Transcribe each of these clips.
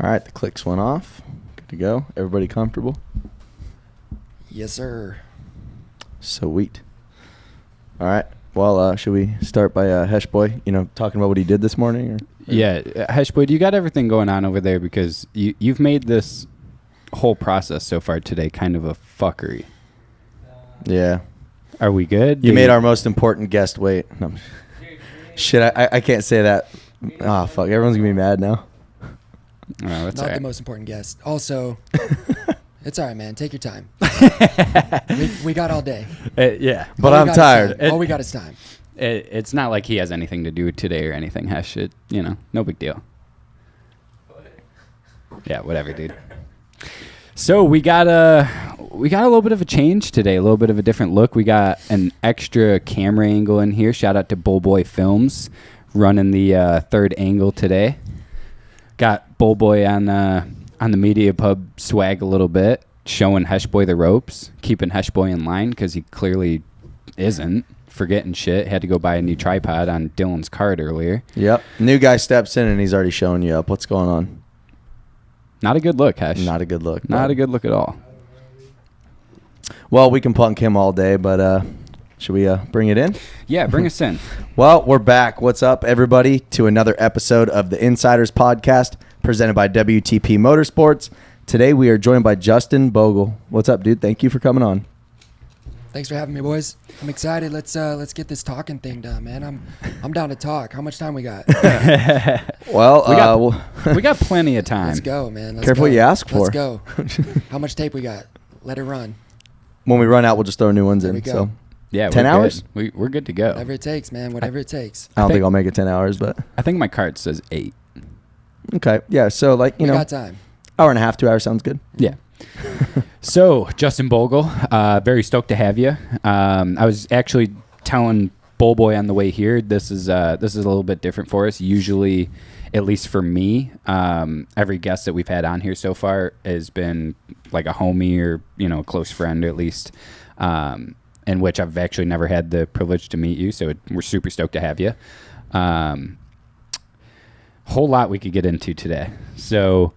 All right, the clicks went off. Good to go. Everybody comfortable? Yes, sir. Sweet. All right. Well, should we start by Hesh Boy, talking about what he did this morning? Or? Yeah. Hesh Boy, do you got everything going on over there? Because you've made this whole process so far today kind of a fuckery. Yeah. Are we good? You made our most important guest wait. No. Shit, I can't say that. Oh, fuck. Everyone's going to be mad now. Oh, that's Not right. the most important guest. Also, it's all right, man. Take your time. we got all day. Yeah. But I'm tired. All we got is time. It's not like he has anything to do today or anything, Hesh. No big deal. Yeah, whatever, dude. So we got a little bit of a change today, a little bit of a different look. We got an extra camera angle in here. Shout out to Bullboy Films running the third angle today. Got Bullboy on the Media Pub swag a little bit, showing Hesh Boy the ropes, keeping Hesh Boy in line because he clearly isn't. Forgetting shit. Had to go buy a new tripod on Dylan's card earlier. Yep. New guy steps in and he's already showing you up. What's going on? Not a good look, Hesh. Not a good look. Not a good look at all. Well, we can punk him all day, but should we bring it in? Yeah, bring us in. Well, we're back. What's up, everybody, to another episode of the Insiders Podcast presented by WTP Motorsports. Today, we are joined by Justin Bogle. What's up, dude? Thank you for coming on. Thanks for having me, boys. I'm excited. Let's get this talking thing done, man. I'm down to talk. How much time we got? Well, we got plenty of time. Let's go, man. Let's Careful go. what you ask for. Let's go. How much tape we got? Let it run. when we run out, we'll just throw new ones There in. we go. So Yeah, 10 we're hours? Good. We're good to go. Whatever it takes, man. Whatever it takes. I don't think- think I'll make it 10 hours, but I think my card says 8. okay. Yeah, so We got time. hour and a half, 2 hours sounds good. Yeah. So, Justin Bogle, very stoked to have you. I was actually telling Bullboy on the way here, this is a little bit different for us. Usually, at least for me, every guest that we've had on here so far has been like a homie or, a close friend at least, in which I've actually never had the privilege to meet you. So we're super stoked to have you. Whole lot we could get into today. So,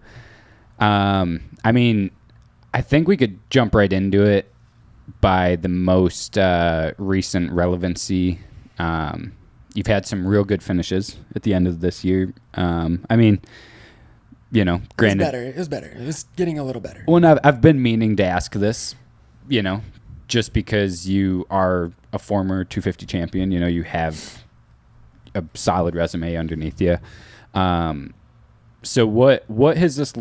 I think we could jump right into it by the most recent relevancy. You've had some real good finishes at the end of this year. Granted, It was better. It was getting a little better. well, I've been meaning to ask this, just because you are a former 250 champion, you have a solid resume underneath you. So what has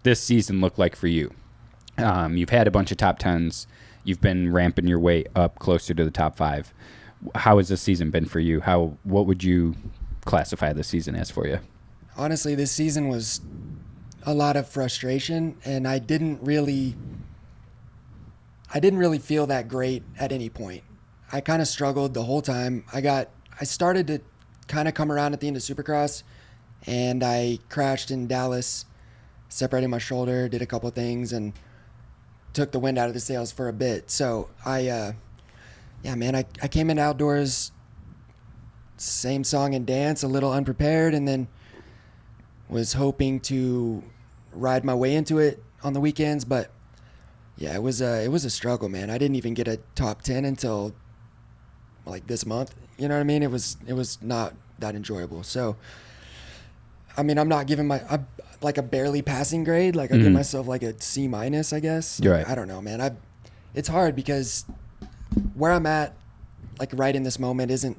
this season look like for you? You've had a bunch of top 10s. You've been ramping your way up closer to the top 5. How has this season been for you? What would you classify this season as for you? Honestly, this season was a lot of frustration, and I didn't really feel that great at any point. I kind of struggled the whole time. I started to kind of come around at the end of Supercross, and I crashed in Dallas, separated my shoulder, did a couple of things, and took the wind out of the sails for a bit. So I came in outdoors, same song and dance, a little unprepared, and then was hoping to ride my way into it on the weekends. But yeah, it was a struggle, man. I didn't even get a top 10 until like this month. You know what I mean? It was not that enjoyable. So, I'm not giving like a barely passing grade. Like I give myself like a C-, I guess. You're right. I don't know, man. It's hard because where I'm at, like right in this moment, isn't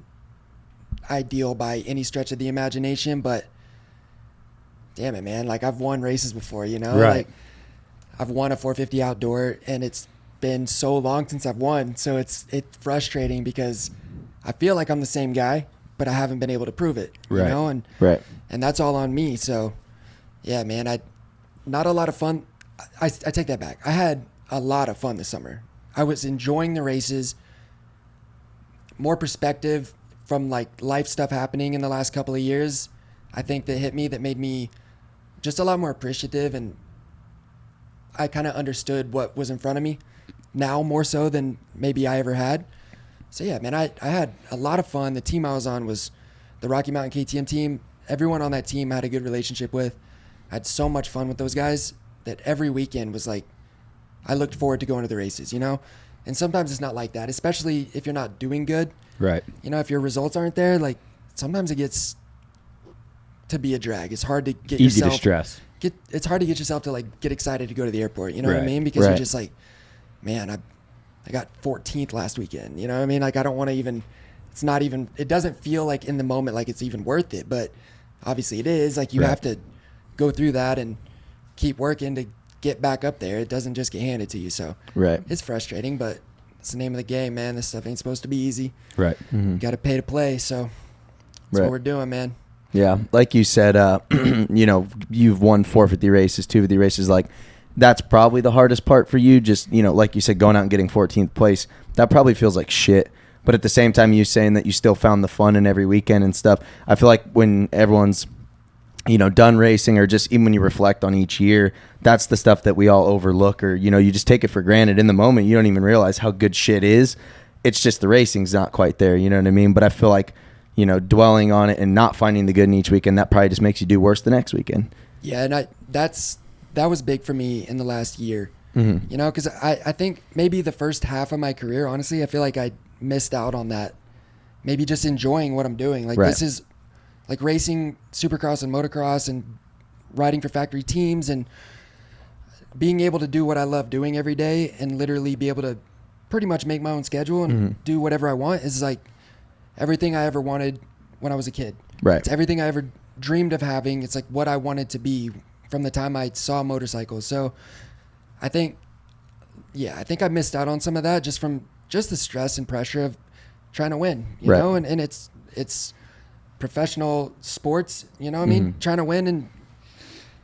ideal by any stretch of the imagination. But damn it, man. Like I've won races before, Right. Like I've won a 450 outdoor, and it's been so long since I've won. So it's frustrating because I feel like I'm the same guy, but I haven't been able to prove it. Right. And that's all on me. So, yeah, man, not a lot of fun. I take that back. I had a lot of fun this summer. I was enjoying the races, more perspective from like life stuff happening in the last couple of years. I think that hit me, that made me just a lot more appreciative, and I kind of understood what was in front of me now more so than maybe I ever had. So yeah, man, I had a lot of fun. The team I was on was the Rocky Mountain KTM team. Everyone on that team I had a good relationship with. I had so much fun with those guys that every weekend was like, I looked forward to going to the races, you know? And sometimes it's not like that, especially if you're not doing good. Right. You know, if your results aren't there, like sometimes it gets to be a drag. It's hard to get Easy yourself. to stress. It's hard to get yourself to like get excited to go to the airport. You know what I Right. mean? Because Right. you're just like, man, I got 14th last weekend. You know what I mean? Like I don't want to even. It's not even. It doesn't feel like in the moment like it's even worth it. But obviously it is. Like you Right. have to go through that and keep working to get back up there. It doesn't just get handed to you. So Right. it's frustrating, but it's the name of the game, man. This stuff ain't supposed to be easy. Right. You got to pay to play. So that's Right. what we're doing, man. Yeah, like you said, you know, you've won 450 races, 250 races. Like, that's probably the hardest part for you. Just, you know, like you said, going out and getting 14th place, that probably feels like shit. But at the same time, you saying that you still found the fun in every weekend and stuff. I feel like when everyone's, you know, done racing, or just even when you reflect on each year, that's the stuff that we all overlook, or, you know, you just take it for granted. In the moment, you don't even realize how good shit is. It's just the racing's not quite there. You know what I mean? But I feel like, you know, dwelling on it and not finding the good in each weekend, that probably just makes you do worse the next weekend. Yeah, and that was big for me in the last year. Mm-hmm. You know, because I think maybe the first half of my career, honestly, I feel like I missed out on that. Maybe just enjoying what I'm doing. Like Right. this is like racing supercross and motocross and riding for factory teams and being able to do what I love doing every day and literally be able to pretty much make my own schedule and Mm-hmm. do whatever I want is like everything I ever wanted when I was a kid. Right. It's everything I ever dreamed of having. It's like what I wanted to be from the time I saw motorcycles. So I think I missed out on some of that just from just the stress and pressure of trying to win, you Right. know, and it's professional sports, you know what I mean? Mhm. Trying to win and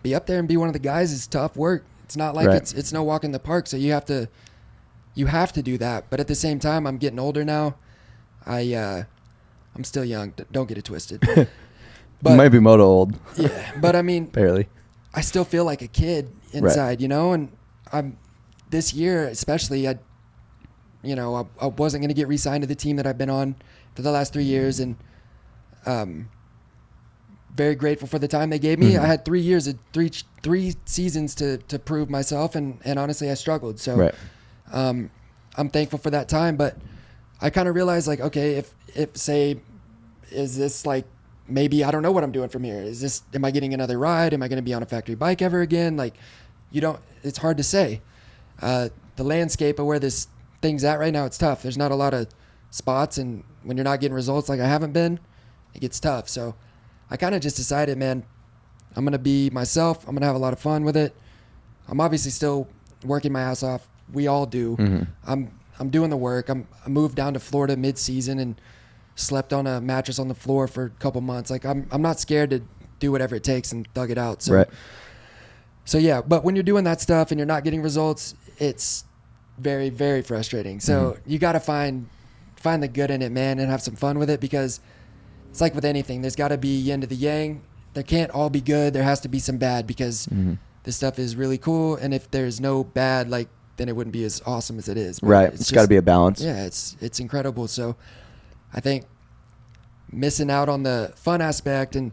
be up there and be one of the guys is tough work. It's not like Right. it's no walk in the park. So you have to do that. But at the same time, I'm getting older now. I'm still young. Don't get it twisted. You But might be moto old, yeah, but I mean, barely. I still feel like a kid inside, you know, and I'm this year especially, I wasn't going to get re-signed to the team that I've been on for the last 3 years, and very grateful for the time they gave me. Mhm. I had 3 years, three seasons to prove myself, and honestly, I struggled. So Right. I'm thankful for that time, but I kind of realized like, okay, if say, is this like, maybe I don't know what I'm doing from here. Am I getting another ride? Am I going to be on a factory bike ever again? Like, it's hard to say. The landscape of where this thing's at right now, it's tough. There's not a lot of spots, and when you're not getting results like I haven't been, it gets tough. So I kind of just decided, man, I'm going to be myself. I'm going to have a lot of fun with it. I'm obviously still working my ass off. We all do. Mhm. I'm doing the work. I moved down to Florida mid-season and slept on a mattress on the floor for a couple months. Like I'm not scared to do whatever it takes and thug it out. So, Right. so yeah, but when you're doing that stuff and you're not getting results, it's very, very frustrating. So you got to find the good in it, man, and have some fun with it, because it's like with anything, there's got to be yin to the yang. There can't all be good. There has to be some bad, because this stuff is really cool. And if there's no bad, like, then it wouldn't be as awesome as it is. But Right. It's got to be a balance. Yeah, it's incredible. So I think missing out on the fun aspect and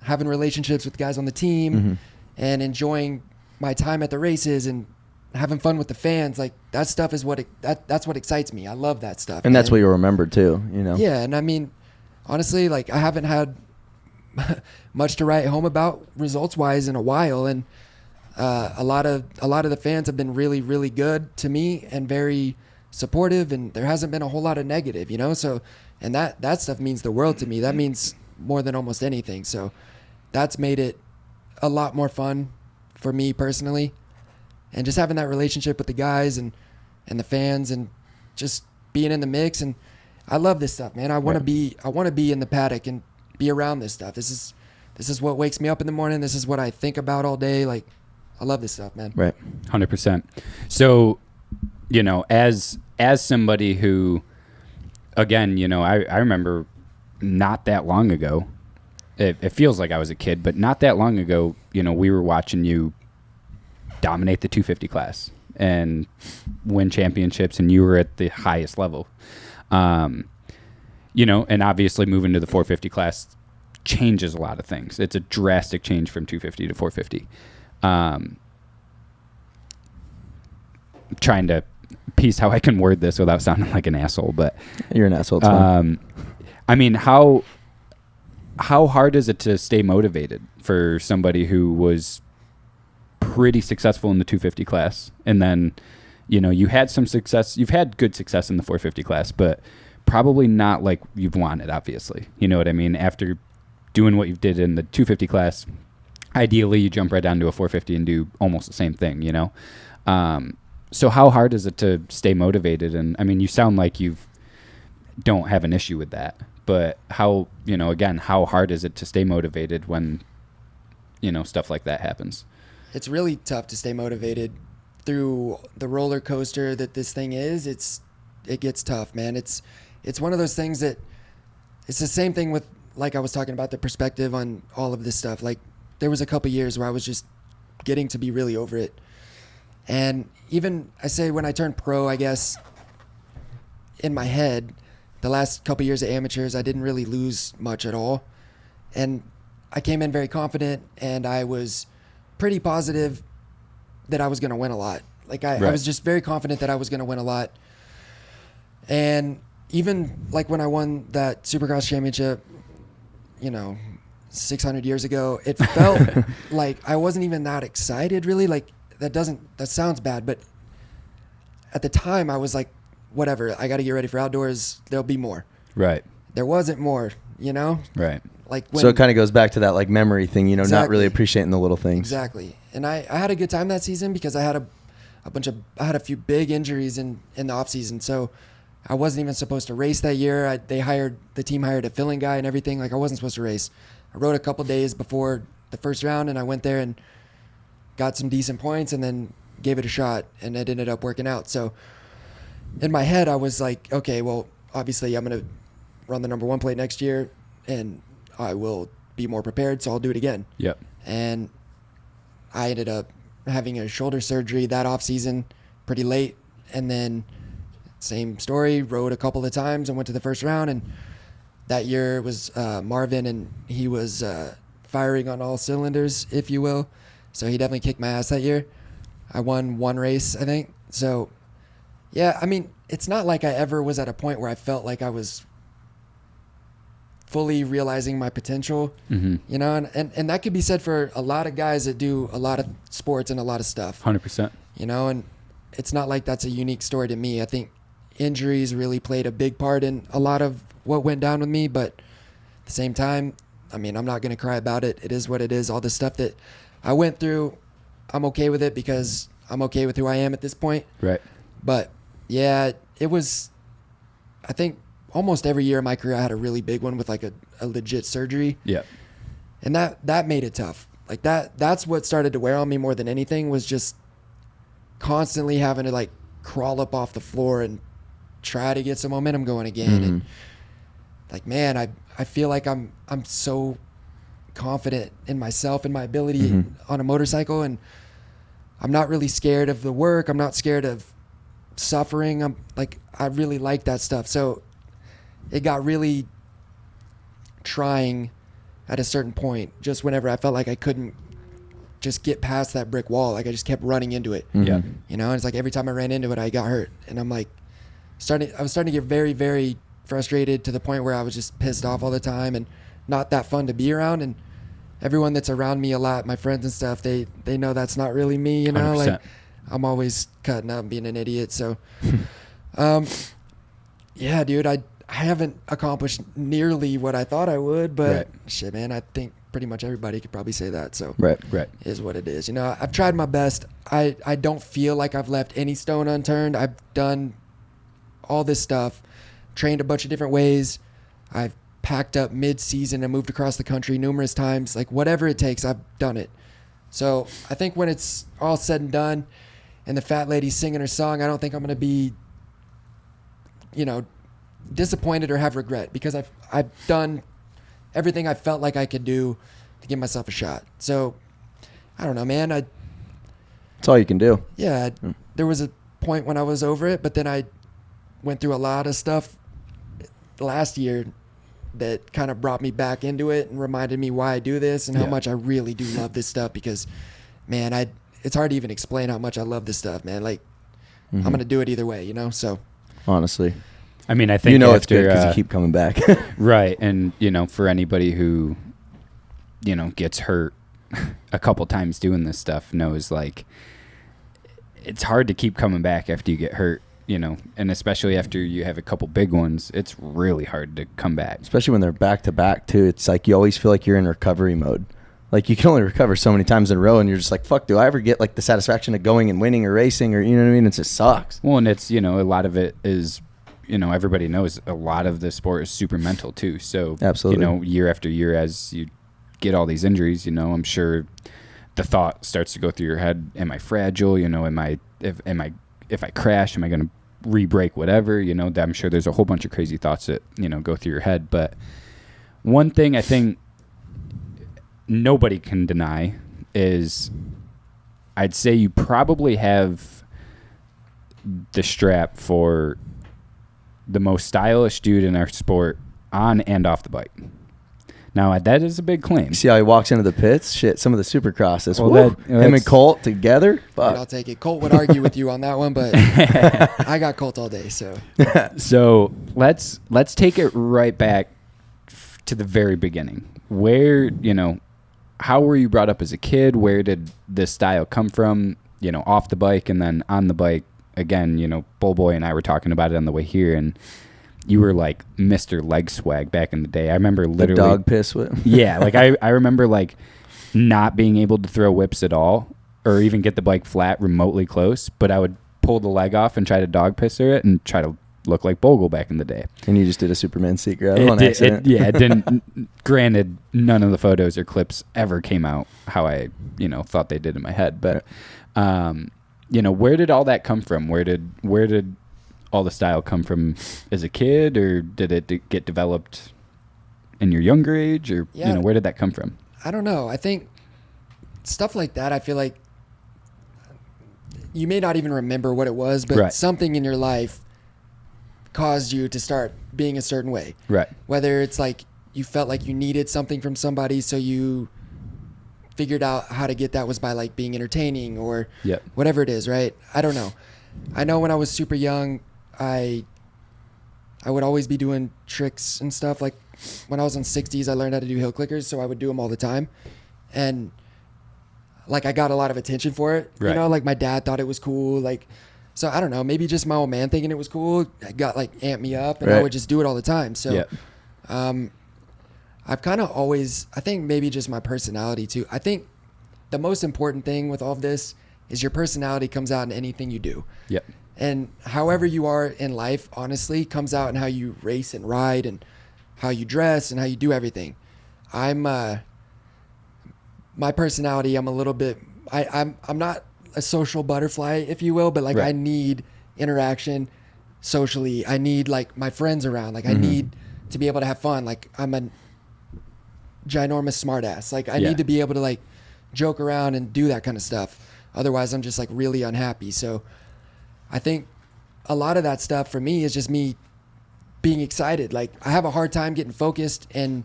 having relationships with guys on the team and enjoying my time at the races and having fun with the fans, like that stuff is that's what excites me. I love that stuff. And that's man. what you'll remember too, you know? Yeah, and I mean, honestly, like I haven't had much to write home about results wise in a while, and a lot of the fans have been really, really good to me and very supportive, and there hasn't been a whole lot of negative, you know. So, and that stuff means the world to me. That means more than almost anything. So, that's made it a lot more fun for me personally, and just having that relationship with the guys and the fans, and just being in the mix. And I love this stuff, man. I want to be in the paddock and be around this stuff. This is what wakes me up in the morning. This is what I think about all day. Like, I love this stuff, man. Right. 100%. So, you know, as somebody who, again, you know, I remember not that long ago, it feels like I was a kid, but not that long ago, you know, we were watching you dominate the 250 class and win championships, and you were at the highest level. You know, and obviously moving to the 450 class changes a lot of things. It's a drastic change from 250 to 450. Trying to piece how I can word this without sounding like an asshole, but You're an asshole. It's fine. I mean, how hard is it to stay motivated for somebody who was pretty successful in the 250 class, and then, you know, you had some success, you've had good success in the 450 class, but probably not like you've wanted, obviously. You know what I mean? After doing what you did in the 250 class, ideally you jump right down to a 450 and do almost the same thing, you know? So how hard is it to stay motivated? And I mean, you sound like you don't have an issue with that, but how, you know, again, how hard is it to stay motivated when, you know, stuff like that happens? It's really tough to stay motivated through the roller coaster that this thing is. It gets tough, man. It's one of those things that it's the same thing with, like I was talking about, the perspective on all of this stuff. Like, there was a couple years where I was just getting to be really over it. And even, I say, when I turned pro, I guess, in my head, the last couple years of amateurs, I didn't really lose much at all. And I came in very confident, and I was pretty positive that I was going to win a lot. Like, I was just very confident that I was going to win a lot. And even, like, when I won that Supercross championship, you know, 600 years ago, it felt like I wasn't even that excited, really. Like, that sounds bad, but at the time I was like, whatever, I got to get ready for outdoors. There'll be more. Right. There wasn't more, you know? Right. Like, so it kind of goes back to that, like, memory thing, you know, exactly. Not really appreciating the little things. Exactly. And I had a good time that season because I had I had a few big injuries in the off season. So I wasn't even supposed to race that year. The team hired a filling guy and everything. Like, I wasn't supposed to race. I rode a couple days before the first round, and I went there and got some decent points and then gave it a shot, and it ended up working out. So in my head, I was like, okay, well, obviously I'm going to run the number 1 plate next year, and I will be more prepared, so I'll do it again. Yep. And I ended up having a shoulder surgery that off season pretty late, and then same story, rode a couple of times and went to the first round. And that year was Marvin, and he was firing on all cylinders, if you will. So he definitely kicked my ass that year. I won 1 race, I think. So, yeah, I mean, it's not like I ever was at a point where I felt like I was fully realizing my potential, you know, and that could be said for a lot of guys that do a lot of sports and a lot of stuff. 100%. You know, and it's not like that's a unique story to me. I think injuries really played a big part in a lot of what went down with me, but at the same time, I mean, I'm not going to cry about it. It is what it is. All the stuff that I went through, I'm okay with it because I'm okay with who I am at this point. Right. But yeah, it was, I think almost every year in my career I had a really big one with like a legit surgery. Yeah. And that made it tough. Like that's what started to wear on me more than anything, was just constantly having to like crawl up off the floor and try to get some momentum going again. And like, man, I feel like I'm so confident in myself and my ability on a motorcycle, and I'm not really scared of the work. I'm not scared of suffering. I really like that stuff. So it got really trying at a certain point, just whenever I felt like I couldn't just get past that brick wall. Like, I just kept running into it. Yeah. You know, and it's like every time I ran into it, I got hurt. And I'm like, I was starting to get very, very frustrated, to the point where I was just pissed off all the time and not that fun to be around. And everyone that's around me a lot, my friends and stuff, they know that's not really me, you know. 100%. Like, I'm always cutting up and being an idiot. So, yeah, dude, I haven't accomplished nearly what I thought I would, but shit, man, I think pretty much everybody could probably say that. So right. Is what it is. You know, I've tried my best. I don't feel like I've left any stone unturned. I've done all this stuff, trained a bunch of different ways. I've packed up mid-season and moved across the country numerous times. Like, whatever it takes, I've done it. So I think when it's all said and done and the fat lady's singing her song, I don't think I'm going to be, you know, disappointed or have regret, because I've done everything I felt like I could do to give myself a shot. So I don't know, man. That's all you can do. Yeah. There was a point when I was over it, but then I went through a lot of stuff last year that kind of brought me back into it and reminded me why I do this and how Yeah. much I really do love this stuff because, man, it's hard to even explain how much I love this stuff, man. Like, I'm going to do it either way, you know? So, Honestly. I mean, I think You know it's after, good because you keep coming back. right. And, for anybody who, gets hurt a couple times doing this stuff knows, like, it's hard to keep coming back after you get hurt, and especially after you have a couple big ones, it's really hard to come back. Especially when they're back to back too. It's like you always feel like you're in recovery mode. Like you can only recover so many times in a row and you're just like, fuck, do I ever get like the satisfaction of going and winning or racing or, you know what I mean? It just sucks. Well, and it's, a lot of it is, everybody knows a lot of the sport is super mental too. So, absolutely, year after year, as you get all these injuries, I'm sure the thought starts to go through your head, am I fragile? If I crash, am I going to re-break whatever? I'm sure there's a whole bunch of crazy thoughts that, go through your head. But one thing I think nobody can deny is I'd say you probably have the strap for the most stylish dude in our sport on and off the bike. Now, that is a big claim. See how he walks into the pits? Shit, some of the supercrosses. Well, him and Colt together? Fuck. I'll take it. Colt would argue with you on that one, but I got Colt all day, so. So let's take it right back to the very beginning. Where, how were you brought up as a kid? Where did this style come from, off the bike and then on the bike? Again, Bull Boy and I were talking about it on the way here, and you were like Mr. Leg Swag back in the day. I remember literally the dog piss whip. Yeah, like I remember like not being able to throw whips at all or even get the bike flat remotely close, but I would pull the leg off and try to dog pisser it and try to look like Bogle back in the day. And you just did a Superman secret on accident. It didn't. Granted, none of the photos or clips ever came out how I, thought they did in my head. But, where did all that come from? Where did all the style come from as a kid, or did it get developed in your younger age, or where did that come from? I don't know. I think stuff like that, I feel like you may not even remember what it was, but something in your life caused you to start being a certain way. Right. Whether it's like you felt like you needed something from somebody, so you figured out how to get that was by like being entertaining or whatever it is, right? I don't know. I know when I was super young, I would always be doing tricks and stuff. Like when I was on 60s, I learned how to do hill clickers, so I would do them all the time. And like I got a lot of attention for it. Right. Like my dad thought it was cool. Like, so I don't know, maybe just my old man thinking it was cool got like amped me up, and I would just do it all the time. So I've kind of always, I think maybe just my personality too. I think the most important thing with all of this is your personality comes out in anything you do. Yep. And however you are in life, honestly, comes out in how you race and ride and how you dress and how you do everything. My personality, I'm a little bit, I'm not a social butterfly, if you will, but like I need interaction socially. I need like my friends around. Like I need to be able to have fun. Like I'm a ginormous smartass. Like I need to be able to like joke around and do that kind of stuff. Otherwise, I'm just like really unhappy. So I think a lot of that stuff for me is just me being excited. Like I have a hard time getting focused, and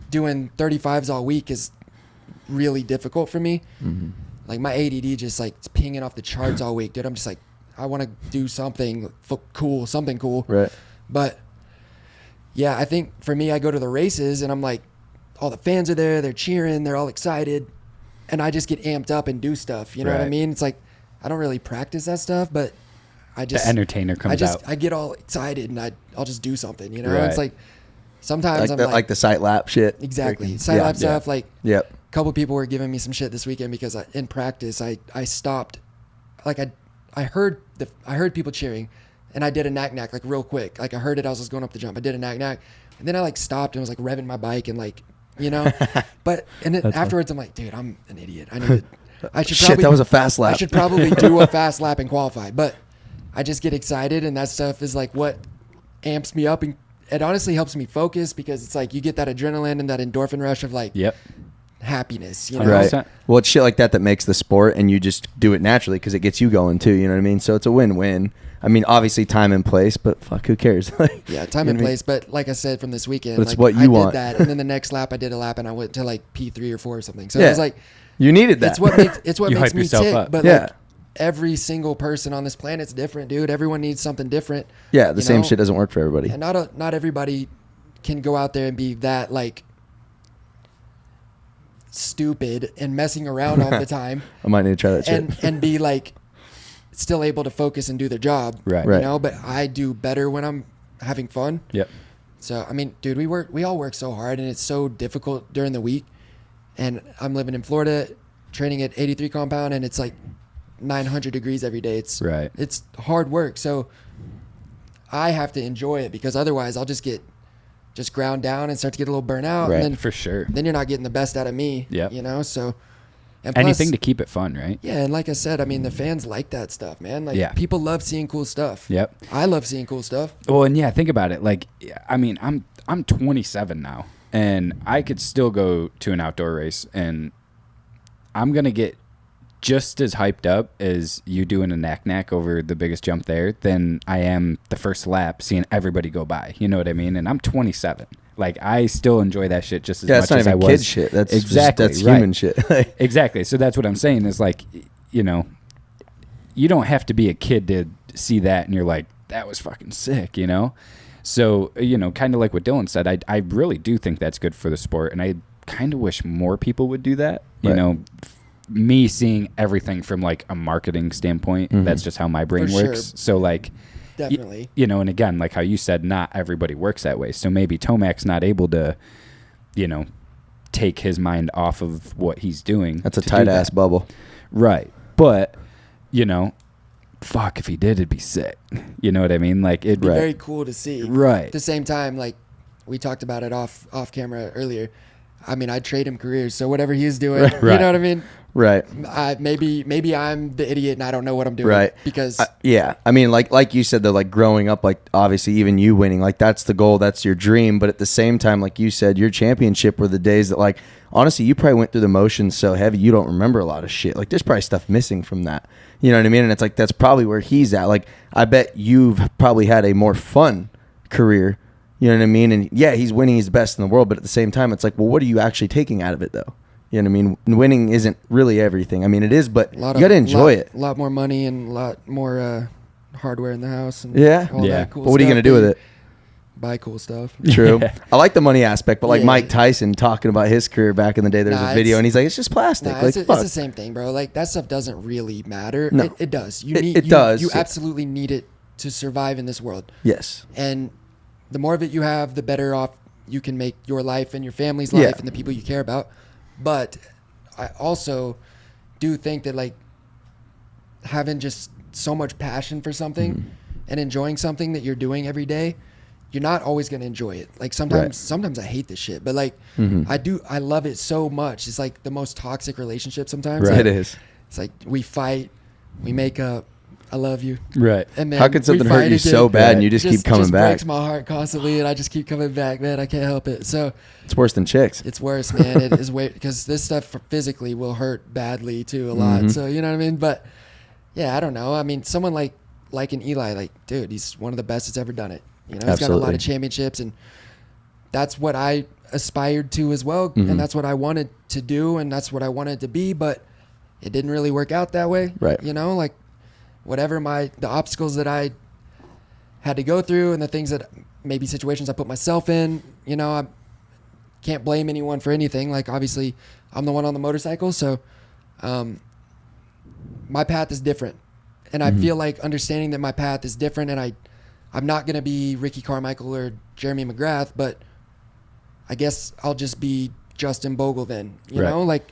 doing 35s all week is really difficult for me. Like my ADD just like it's pinging off the charts all week, dude. I'm just like, I want to do something cool. Right. But yeah, I think for me, I go to the races and I'm like, all the fans are there, they're cheering, they're all excited, and I just get amped up and do stuff. You know what I mean? It's like I don't really practice that stuff, but I just the entertainer comes out. I get all excited and I'll just do something. You know, it's like sometimes I'm like the sight lap shit. Exactly, sight lap stuff. Like a couple people were giving me some shit this weekend because in practice I stopped. Like I heard people cheering, and I did a knack like real quick. Like I heard it, I was just going up the jump. I did a knack, and then I like stopped and was like revving my bike and like. But and then afterwards I'm like, dude, I'm an idiot. I should shit, that was a fast lap. I should probably do a fast lap and qualify. But I just get excited, and that stuff is like what amps me up, and it honestly helps me focus because it's like you get that adrenaline and that endorphin rush of like happiness, you know? Right. 100%. Well, it's shit like that makes the sport, and you just do it naturally because it gets you going too. You know what I mean? So it's a win-win. I mean, obviously time and place, but fuck, who cares? Yeah, time You and know what I mean? place. But like I said from this weekend, But it's like, what you I want. did that, and then the next lap I did a lap, and I went to like P3 or 4 or something. So Yeah. it was like, You needed that. it's what You makes hype me yourself tick. up. But Yeah. like every single person on this planet's different, dude. Everyone needs something different. Yeah, the you same know? shit doesn't work for everybody. And not everybody can go out there and be that like stupid and messing around all the time I might need to try that shit. and be like still able to focus and do their job. Right. Right. You know, but I do better when I'm having fun. Yep. So I mean, dude, we all work so hard, and it's so difficult during the week. And I'm living in Florida, training at 83 compound, and it's like 900 degrees every day. It's Right. It's hard work. So I have to enjoy it, because otherwise I'll just ground down and start to get a little burnout. Right. And then For sure. then you're not getting the best out of me. Yep. You know, so and plus, Anything to keep it fun, right? yeah, and like I said, I mean, the fans like that stuff, man. Like, Yeah. people love seeing cool stuff. Yep. I love seeing cool stuff. Well, and yeah, think about it. Like, I mean, I'm 27 now, and I could still go to an outdoor race, and I'm gonna get just as hyped up as you doing a knack over the biggest jump there than I am the first lap seeing everybody go by. You know what I mean? And I'm 27. Like, I still enjoy that shit just as Yeah, much that's not as I even was. kid shit. That's exactly that's right. human shit. Exactly. So that's what I'm saying is, like, you know, you don't have to be a kid to see that and you're like, that was fucking sick, you know? So, you know, kind of like what Dylan said, I really do think that's good for the sport. And I kind of wish more people would do that. You Right. know, me seeing everything from like a marketing standpoint, that's just how my brain For works. sure. So like, Definitely. you know, and again, like how you said, not everybody works that way. So maybe Tomac's not able to, you know, take his mind off of what he's doing. That's a to do tight ass that. bubble. Right. But, you know, fuck, if he did, it'd be sick. You know what I mean? Like, it'd be Very cool to see. Right. At the same time, like we talked about it off camera earlier. I mean, I'd trade him careers. So whatever he's doing, Right. you know what I mean? Right. Maybe I'm the idiot and I don't know what I'm doing. Right. Because Yeah. I mean, like you said, though, like growing up, like obviously even you winning, like that's the goal, that's your dream. But at the same time, like you said, your championship were the days that, like, honestly, you probably went through the motions so heavy you don't remember a lot of shit. Like, there's probably stuff missing from that. You know what I mean? And it's like that's probably where he's at. Like, I bet you've probably had a more fun career. You know what I mean? And yeah, he's winning, he's the best in the world. But at the same time, it's like, well, what are you actually taking out of it, though? You know what I mean? Winning isn't really everything. I mean, it is, but you got to enjoy it. A lot more money and a lot more hardware in the house. And Yeah. all Yeah. that cool But what are you stuff going to do with it? Buy cool stuff. True. I like the money aspect, but like Yeah. Mike Tyson talking about his career back in the day, there's Nah, a video it's- and he's like, it's just plastic. Nah, like, it's fuck. the same thing, bro. Like, that stuff doesn't really matter. No. It does. It does, You yeah. absolutely need it to survive in this world. Yes. And the more of it you have, the better off you can make your life and your family's Yeah. life and the people you care about. But I also do think that, like, having just so much passion for something Mm-hmm. and enjoying something that you're doing every day, you're not always going to enjoy it. Like, sometimes Right. sometimes I hate this shit, but like, Mhm. I love it so much. It's like the most toxic relationship sometimes. Right. Like, It is. it's like we fight, we make up, I love you. Right. And then How could we something fight hurt you again. so bad and you just keep coming just back? breaks my heart constantly, and I just keep coming back, man. I can't help it. So It's worse than chicks. it's worse, man. It is way, because this stuff physically will hurt badly too a lot. Mhm. So you know what I mean. But yeah, I don't know. I mean, someone like an Eli, like, dude, he's one of the best that's ever done it. You know, he's got a lot Absolutely. of championships, and that's what I aspired to as well, Mhm. and that's what I wanted to do, and that's what I wanted to be. But it didn't really work out that way. Right. You know, like, whatever the obstacles that I had to go through and the things that maybe situations I put myself in, you know, I can't blame anyone for anything. Like, obviously I'm the one on the motorcycle. So, my path is different, and I feel like understanding that my path is different, and I'm not going to be Ricky Carmichael or Jeremy McGrath, but I guess I'll just be Justin Bogle then, you Right. know, like,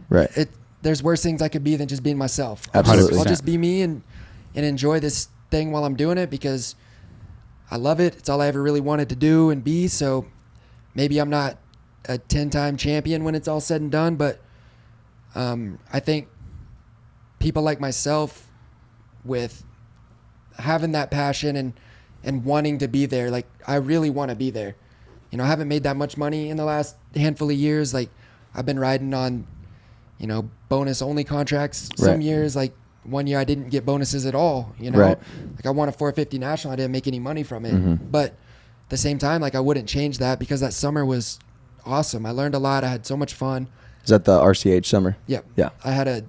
Right. there's worse things I could be than just being myself. Absolutely. I'll just be me and enjoy this thing while I'm doing it, because I love it. It's all I ever really wanted to do and be. So maybe I'm not a 10-time champion when it's all said and done, but I think people like myself, with having that passion and wanting to be there, like, I really want to be there. You know, I haven't made that much money in the last handful of years. Like, I've been riding on, bonus only contracts. Some Right. years, like one year I didn't get bonuses at all, Right. Like I won a 450 national. I didn't make any money from it. Mhm. But at the same time, like I wouldn't change that because that summer was awesome. I learned a lot. I had so much fun. Is that the RCH summer? Yep. Yeah. I had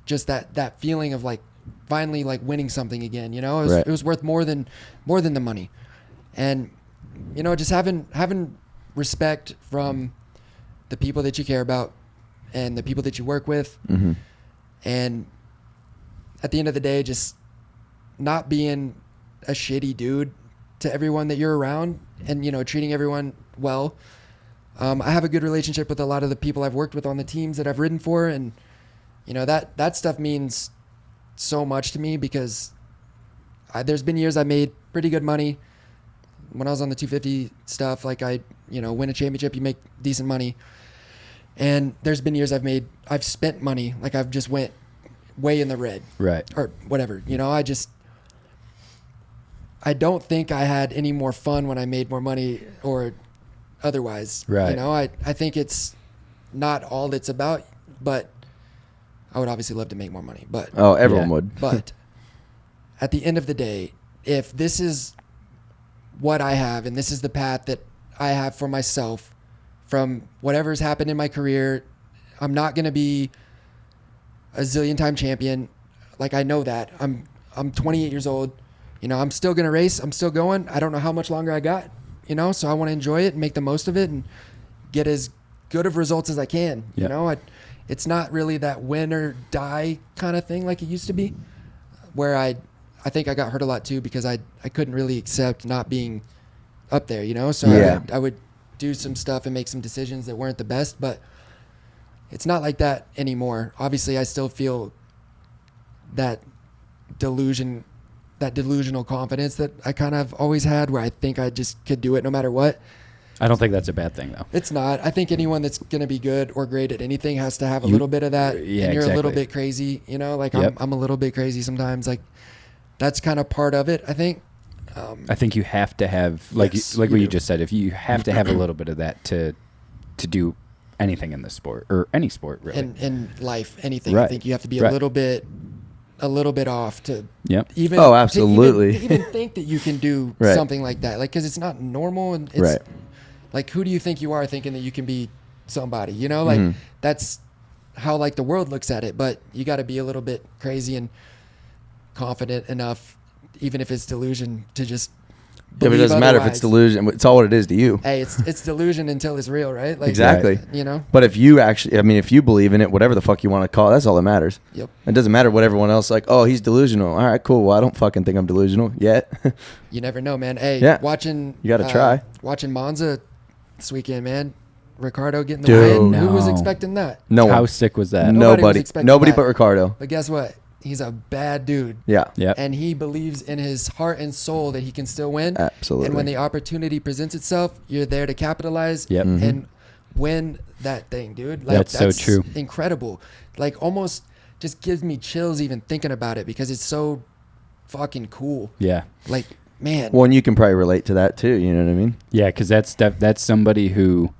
just that feeling of like finally like winning something again, Right. It was worth more than the money. And just having respect from the people that you care about and the people that you work with. Mm-hmm. And at the end of the day, just not being a shitty dude to everyone that you're around and, treating everyone well. I have a good relationship with a lot of the people I've worked with on the teams that I've ridden for. And, that stuff means so much to me because there's been years I made pretty good money. When I was on the 250 stuff, like I, win a championship, you make decent money. And there's been years I've spent money, like I've just went way in the red. Right. Or whatever. I don't think I had any more fun when I made more money or otherwise. Right. I think it's not all it's about, but I would obviously love to make more money. But Oh, everyone Yeah. would. but at the end of the day, if this is what I have and this is the path that I have for myself from whatever's happened in my career, I'm not going to be a zillion time champion. Like I know that. I'm 28 years old. I'm still going to race. I'm still going. I don't know how much longer I got, so I want to enjoy it and make the most of it and get as good of results as I can. Yeah. It's not really that win or die kind of thing like it used to be, where I think I got hurt a lot too because I couldn't really accept not being up there, so Yeah. I would do some stuff and make some decisions that weren't the best, but it's not like that anymore. Obviously I still feel that delusional confidence that I kind of always had where I think I just could do it no matter what. I don't think that's a bad thing, though. It's not. I think anyone that's going to be good or great at anything has to have a You- little bit of that. yeah, and you're a little exactly. bit crazy, like Yep. I'm a little bit crazy sometimes. Like that's kind of part of it, I think. I think you have to have, like Yes, what you you do. just said, if you have to have a little bit of that to do anything in this sport or any sport, really. And in life, anything, I Right. think you have to be Right. a little bit off to Yep. even Oh, to absolutely. even think that you can do Right. something like that, like because it's not normal and it's Right. like who do you think you are thinking that you can be somebody, like Mhm. that's how like the world looks at it, but you got to be a little bit crazy and confident enough, even if it's delusion, to just Yeah, but it believe doesn't matter if it's otherwise. delusion. It's all what it is to you. Hey, it's delusion until it's real, right? Like Exactly. you But if you actually, if you believe in it, whatever the fuck you want to call it, that's all that matters. Yep. It doesn't matter what everyone else like. Oh, he's delusional. All right, cool. Well, I don't fucking think I'm delusional yet. You never know, man. Hey, Yeah. watching You gotta try. Watching Monza this weekend, man. Ricardo getting the Dude. win. Who was No. expecting that? No How one. sick was that? Nobody was Nobody. expecting Nobody that. but Ricardo. But guess what? He's a bad dude. Yeah. Yep. And he believes in his heart and soul that he can still win. Absolutely. And when the opportunity presents itself, you're there to capitalize Yep. Mhm. and win that thing, dude. Like, That's so true. Incredible. Like almost just gives me chills even thinking about it because it's so fucking cool. Yeah. Like, man. Well, and you can probably relate to that too. You know what I mean? Yeah, because that's somebody who,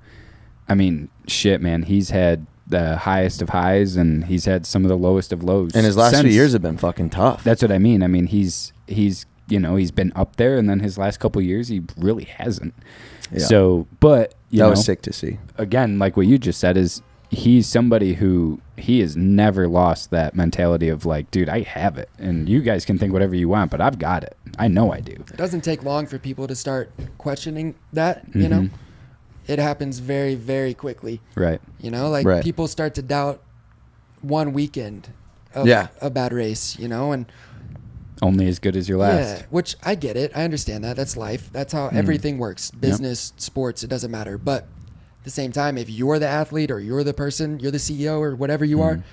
I mean, shit, man. He's had the highest of highs and he's had some of the lowest of lows. And his last few since- years have been fucking tough. That's what I mean. I mean, he's he's been up there, and then his last couple of years, he really hasn't. Yeah. So, but that was sick to see. Again, like what you just said, is he's somebody who he has never lost that mentality of like, dude, I have it, and you guys can think whatever you want, but I've got it. I know I do. It doesn't take long for people to start questioning that, you know? Mhm. It happens very, very quickly. Right. Like Right. people start to doubt one weekend of Yeah. a bad race, and Only as good as your last. yeah, which I get it. I understand that. That's life. That's how everything works. Business, sports, it doesn't matter. But at the same time, if you're the athlete or you're the person, you're the CEO or whatever you are,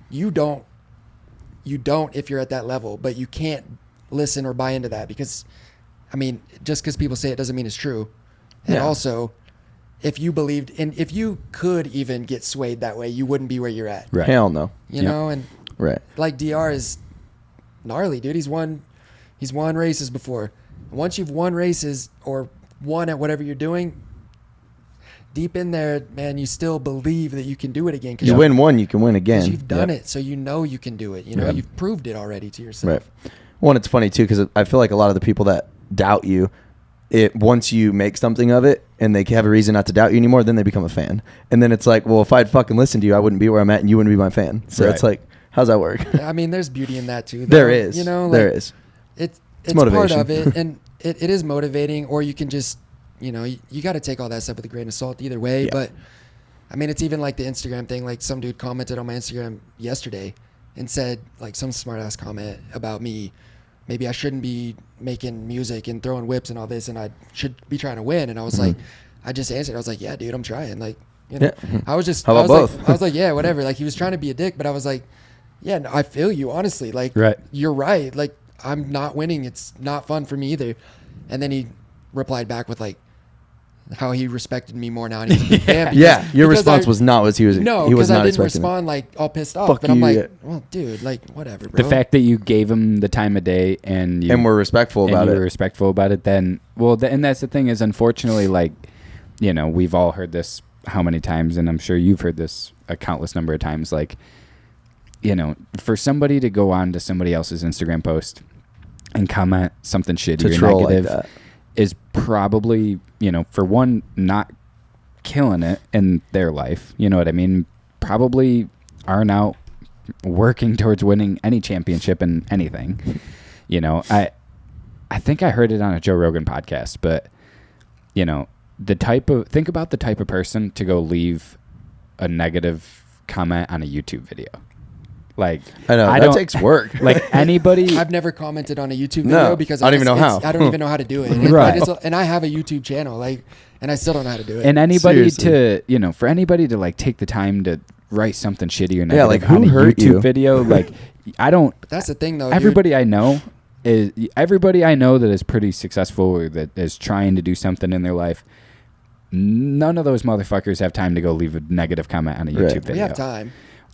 you don't if you're at that level, but you can't listen or buy into that because, I mean, just because people say it doesn't mean it's true. And Yeah. also, if you believed and if you could even get swayed that way, you wouldn't be where you're at. Right. Hell no. You Yep. know, and Right. like DR is gnarly, dude. He's won races before. Once you've won races or won at whatever you're doing, deep in there, man, you still believe that you can do it again. You win one, you can win again. You've done it, so you know you can do it. You know, you've proved it already to yourself. Right. One, it's funny too because I feel like a lot of the people that doubt you, once you make something of it and they have a reason not to doubt you anymore, then they become a fan. And then it's like, well, if I'd fucking listened to you, I wouldn't be where I'm at, and you wouldn't be my fan. So it's like, how's that work? I mean, there's beauty in that too. Though. There is. You know, like, there is. It's motivation. part of it, and it is motivating. Or you can just, you know, you got to take all that stuff with a grain of salt either way. Yeah. But I mean, it's even like the Instagram thing. Like some dude commented on my Instagram yesterday and said like some smart ass comment about me. Maybe I shouldn't be making music and throwing whips and all this, and I should be trying to win. And I was like, I just answered. I was like, yeah, dude, I'm trying. Like, you know, I was just, how about both? Like, I was like, yeah, whatever. Like he was trying to be a dick, but I was like, yeah, no, I feel you, honestly. Like, you're right. Like I'm not winning. It's not fun for me either. And then he replied back with like, how he respected me more now. And he's a big fan. Your response was not what he was. No, he was because not I didn't expecting respond like all pissed off. Fuck but I'm you, like, well, dude, like whatever, bro. The fact that you gave him the time of day and were respectful about it. Were respectful about it. Then, and that's the thing is, unfortunately, like, you know, we've all heard this how many times, and I'm sure you've heard this a countless number of times. Like, you know, for somebody to go on to somebody else's Instagram post and comment something shitty or negative. Like that. Is probably, you know, for one, not killing it in their life. You know what I mean? Probably aren't out working towards winning any championship in anything. You know, I think I heard it on a Joe Rogan podcast, but, you know, think about the type of person to go leave a negative comment on a YouTube video. Like, I know that takes work. Like anybody, I've never commented on a YouTube video because I don't even know how. I don't even know how to do it. Right. And I have a YouTube channel, like, and I still don't know how to do it. And anybody Seriously. for anybody to like take the time to write something shitty or negative like on who a hurt YouTube you? video, like I don't. But that's the thing, though. Everybody I know that is pretty successful or that is trying to do something in their life. None of those motherfuckers have time to go leave a negative comment on a YouTube video. We have time.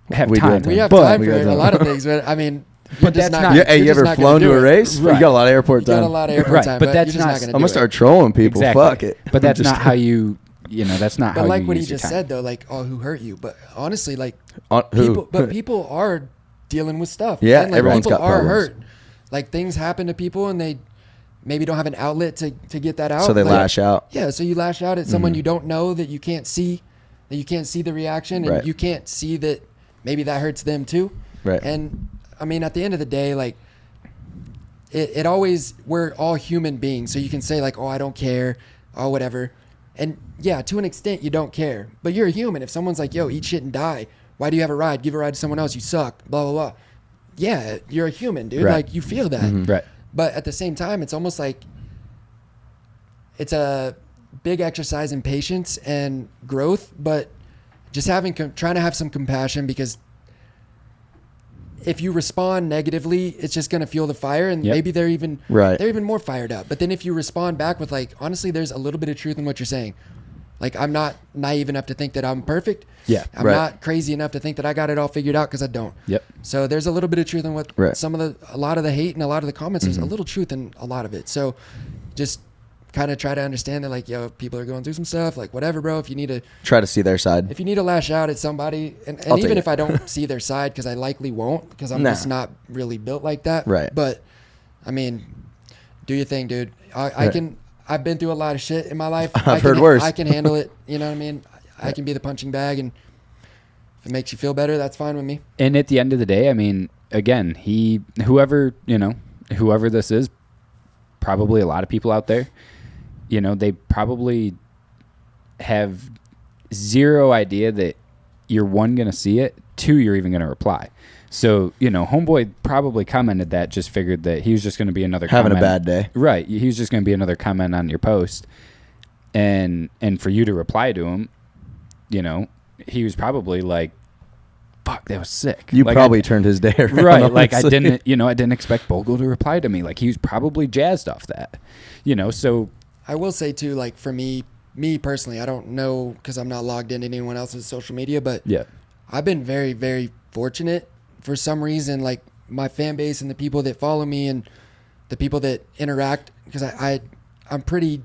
We have time for a lot of things, but I mean, but that's not. You ever flown to a race? Right. You got a lot of airport time. You got a lot of airport time, but that's not. I'm gonna start trolling people. Exactly. Fuck it. But that's not how you. You know, that's not how. But like you what he use your just time. said, though, like, oh, who hurt you? But honestly, like, who? people are dealing with stuff. Yeah, and, like, everyone's people got are problems. hurt. Like things happen to people, and they maybe don't have an outlet to get that out. So they like, lash out. Yeah, so you lash out at someone you don't know that you can't see the reaction, and you can't see that maybe that hurts them too. Right. And I mean, at the end of the day, like it always, we're all human beings. So you can say like, oh, I don't care, or whatever. And yeah, to an extent, you don't care. But you're a human. If someone's like, yo, eat shit and die, why do you have a ride? Give a ride to someone else. You suck. Blah, blah, blah. Yeah, you're a human, dude. Right. Like you feel that. Mm-hmm. Right. But at the same time, it's almost like it's a big exercise in patience and growth, but just trying to have some compassion, because if you respond negatively, it's just going to fuel the fire, and maybe they're even more fired up. But then if you respond back with like, honestly, there's a little bit of truth in what you're saying. Like, I'm not naive enough to think that I'm perfect. Yeah. I'm not crazy enough to think that I got it all figured out, because I don't. Yep. So there's a little bit of truth in what a lot of the hate and a lot of the comments, there's a little truth in a lot of it. So just kind of try to understand that, like, yo, people are going through some stuff, like, whatever, bro. If you need to try to see their side, if you need to lash out at somebody, and even if I don't see their side, because I likely won't, because I'm just not really built like that. Right. But I mean, do your thing, dude. I've been through a lot of shit in my life. I've heard worse. I can handle it. You know what I mean? I can be the punching bag, and if it makes you feel better, that's fine with me. And at the end of the day, I mean, again, whoever this is, probably a lot of people out there, you know, they probably have zero idea that you're, one, going to see it, two, you're even going to reply. So, you know, homeboy probably commented that, just figured that he was just going to be another having comment. a bad day. Right. He was just going to be another comment on your post. And for you to reply to him, you know, he was probably like, fuck, that was sick. You like, probably turned his day around. Right. Like, honestly. I didn't expect Bogle to reply to me. Like, he was probably jazzed off that, you know, so. I will say too, like, for me personally, I don't know, because I'm not logged into anyone else's social media, but yeah, I've been very, very fortunate for some reason. Like, my fan base and the people that follow me and the people that interact, because I'm pretty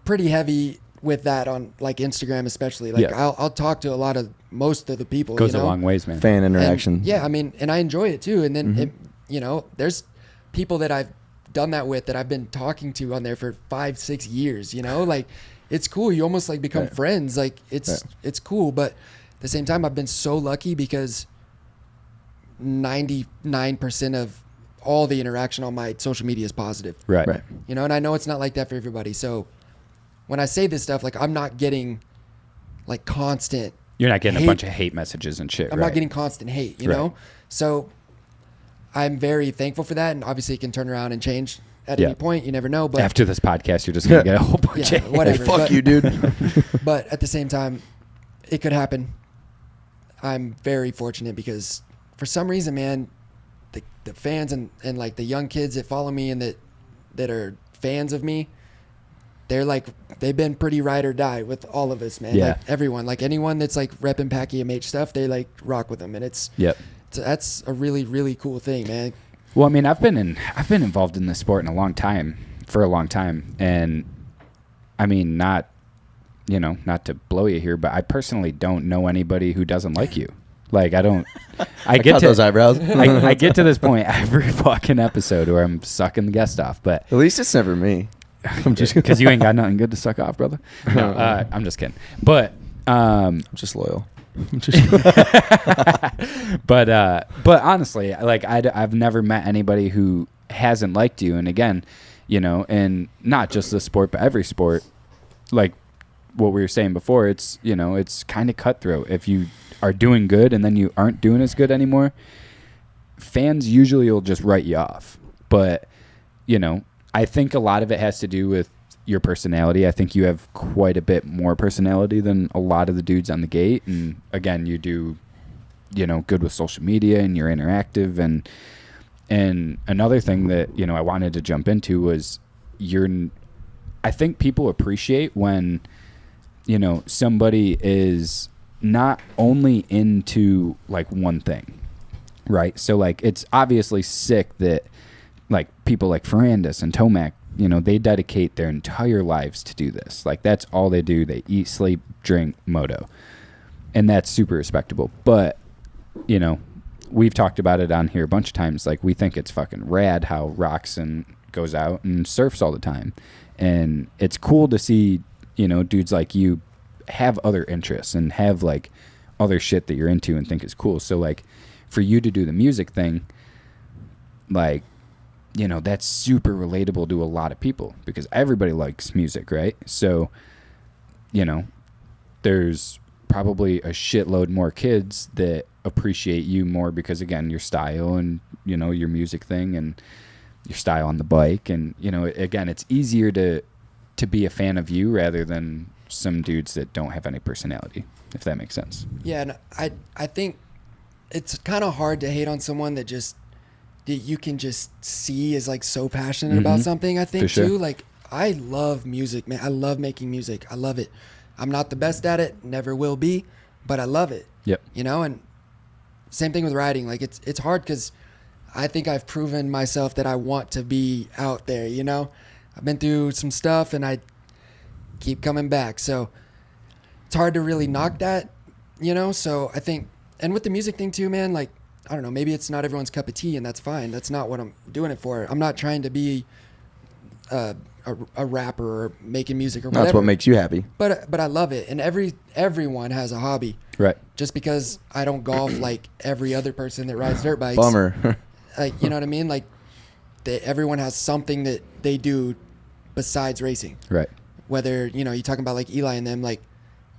heavy with that on like Instagram, especially. Like I'll talk to most of the people. Goes you know? a long ways, man. Fan interaction. And, yeah, I mean, and I enjoy it too. And then there's people that I've done that with that I've been talking to on there for 5-6 years. You know, like it's cool. You almost like become friends. Like it's cool. But at the same time, I've been so lucky because 99% of all the interaction on my social media is positive. Right. You know, and I know it's not like that for everybody. So when I say this stuff, like I'm not getting like constant. You're not getting hate. a bunch of hate messages and shit. I'm not getting constant hate, you know? So I'm very thankful for that. And obviously it can turn around and change at any point. You never know. But after this podcast, you're just going to get a whole bunch of hate. whatever. Fuck you, dude. But at the same time, it could happen. I'm very fortunate because for some reason, man, the fans and like the young kids that follow me and that are fans of me, they've been pretty ride or die with all of us, man. Yeah. Like everyone, like anyone that's like repping Pack EMH stuff, they like rock with them, and that's a really, really cool thing, man. Well, I mean, I've been involved in this sport for a long time, and I mean, not to blow you here, but I personally don't know anybody who doesn't like you. Like I get to those eyebrows. I get to this point every fucking episode where I'm sucking the guest off, but At least it's never me. I'm just because you ain't got nothing good to suck off, brother. No, I'm just kidding. But I'm just loyal. but honestly, like I've never met anybody who hasn't liked you. And again, and not just the sport, but every sport, like what we were saying before, it's kind of cutthroat. If you are doing good and then you aren't doing as good anymore, fans usually will just write you off. But I think a lot of it has to do with your personality. I think you have quite a bit more personality than a lot of the dudes on the gate. And again, you do, good with social media and you're interactive. And another thing that, I wanted to jump into was I think people appreciate when, somebody is not only into like one thing, right? So like, it's obviously sick that like people like Ferrandis and Tomac, they dedicate their entire lives to do this. Like that's all they do. They eat, sleep, drink, moto. And that's super respectable. But, we've talked about it on here a bunch of times. Like we think it's fucking rad how Roxon goes out and surfs all the time. And it's cool to see, dudes like you have other interests and have like other shit that you're into and think is cool. So like for you to do the music thing, like, that's super relatable to a lot of people because everybody likes music, right? So, there's probably a shitload more kids that appreciate you more because, again, your style and, your music thing and your style on the bike. And, again, it's easier to be a fan of you rather than some dudes that don't have any personality, if that makes sense. Yeah, and I think it's kind of hard to hate on someone that you can just see is like so passionate about something. I think too. Like I love music, man. I love making music. I love it. I'm not the best at it, never will be, but I love it. Yep. And same thing with riding. Like it's hard because I think I've proven myself that I want to be out there. I've been through some stuff and I keep coming back. So it's hard to really knock that. So I think, and with the music thing too, man. Like I don't know, maybe it's not everyone's cup of tea, and that's fine. That's not what I'm doing it for. I'm not trying to be a rapper or making music or whatever. That's what makes you happy. But I love it, and everyone has a hobby. Right. Just because I don't golf like every other person that rides dirt bikes. Bummer. Like, you know what I mean? Like, everyone has something that they do besides racing. Right. Whether, you're talking about like Eli and them, like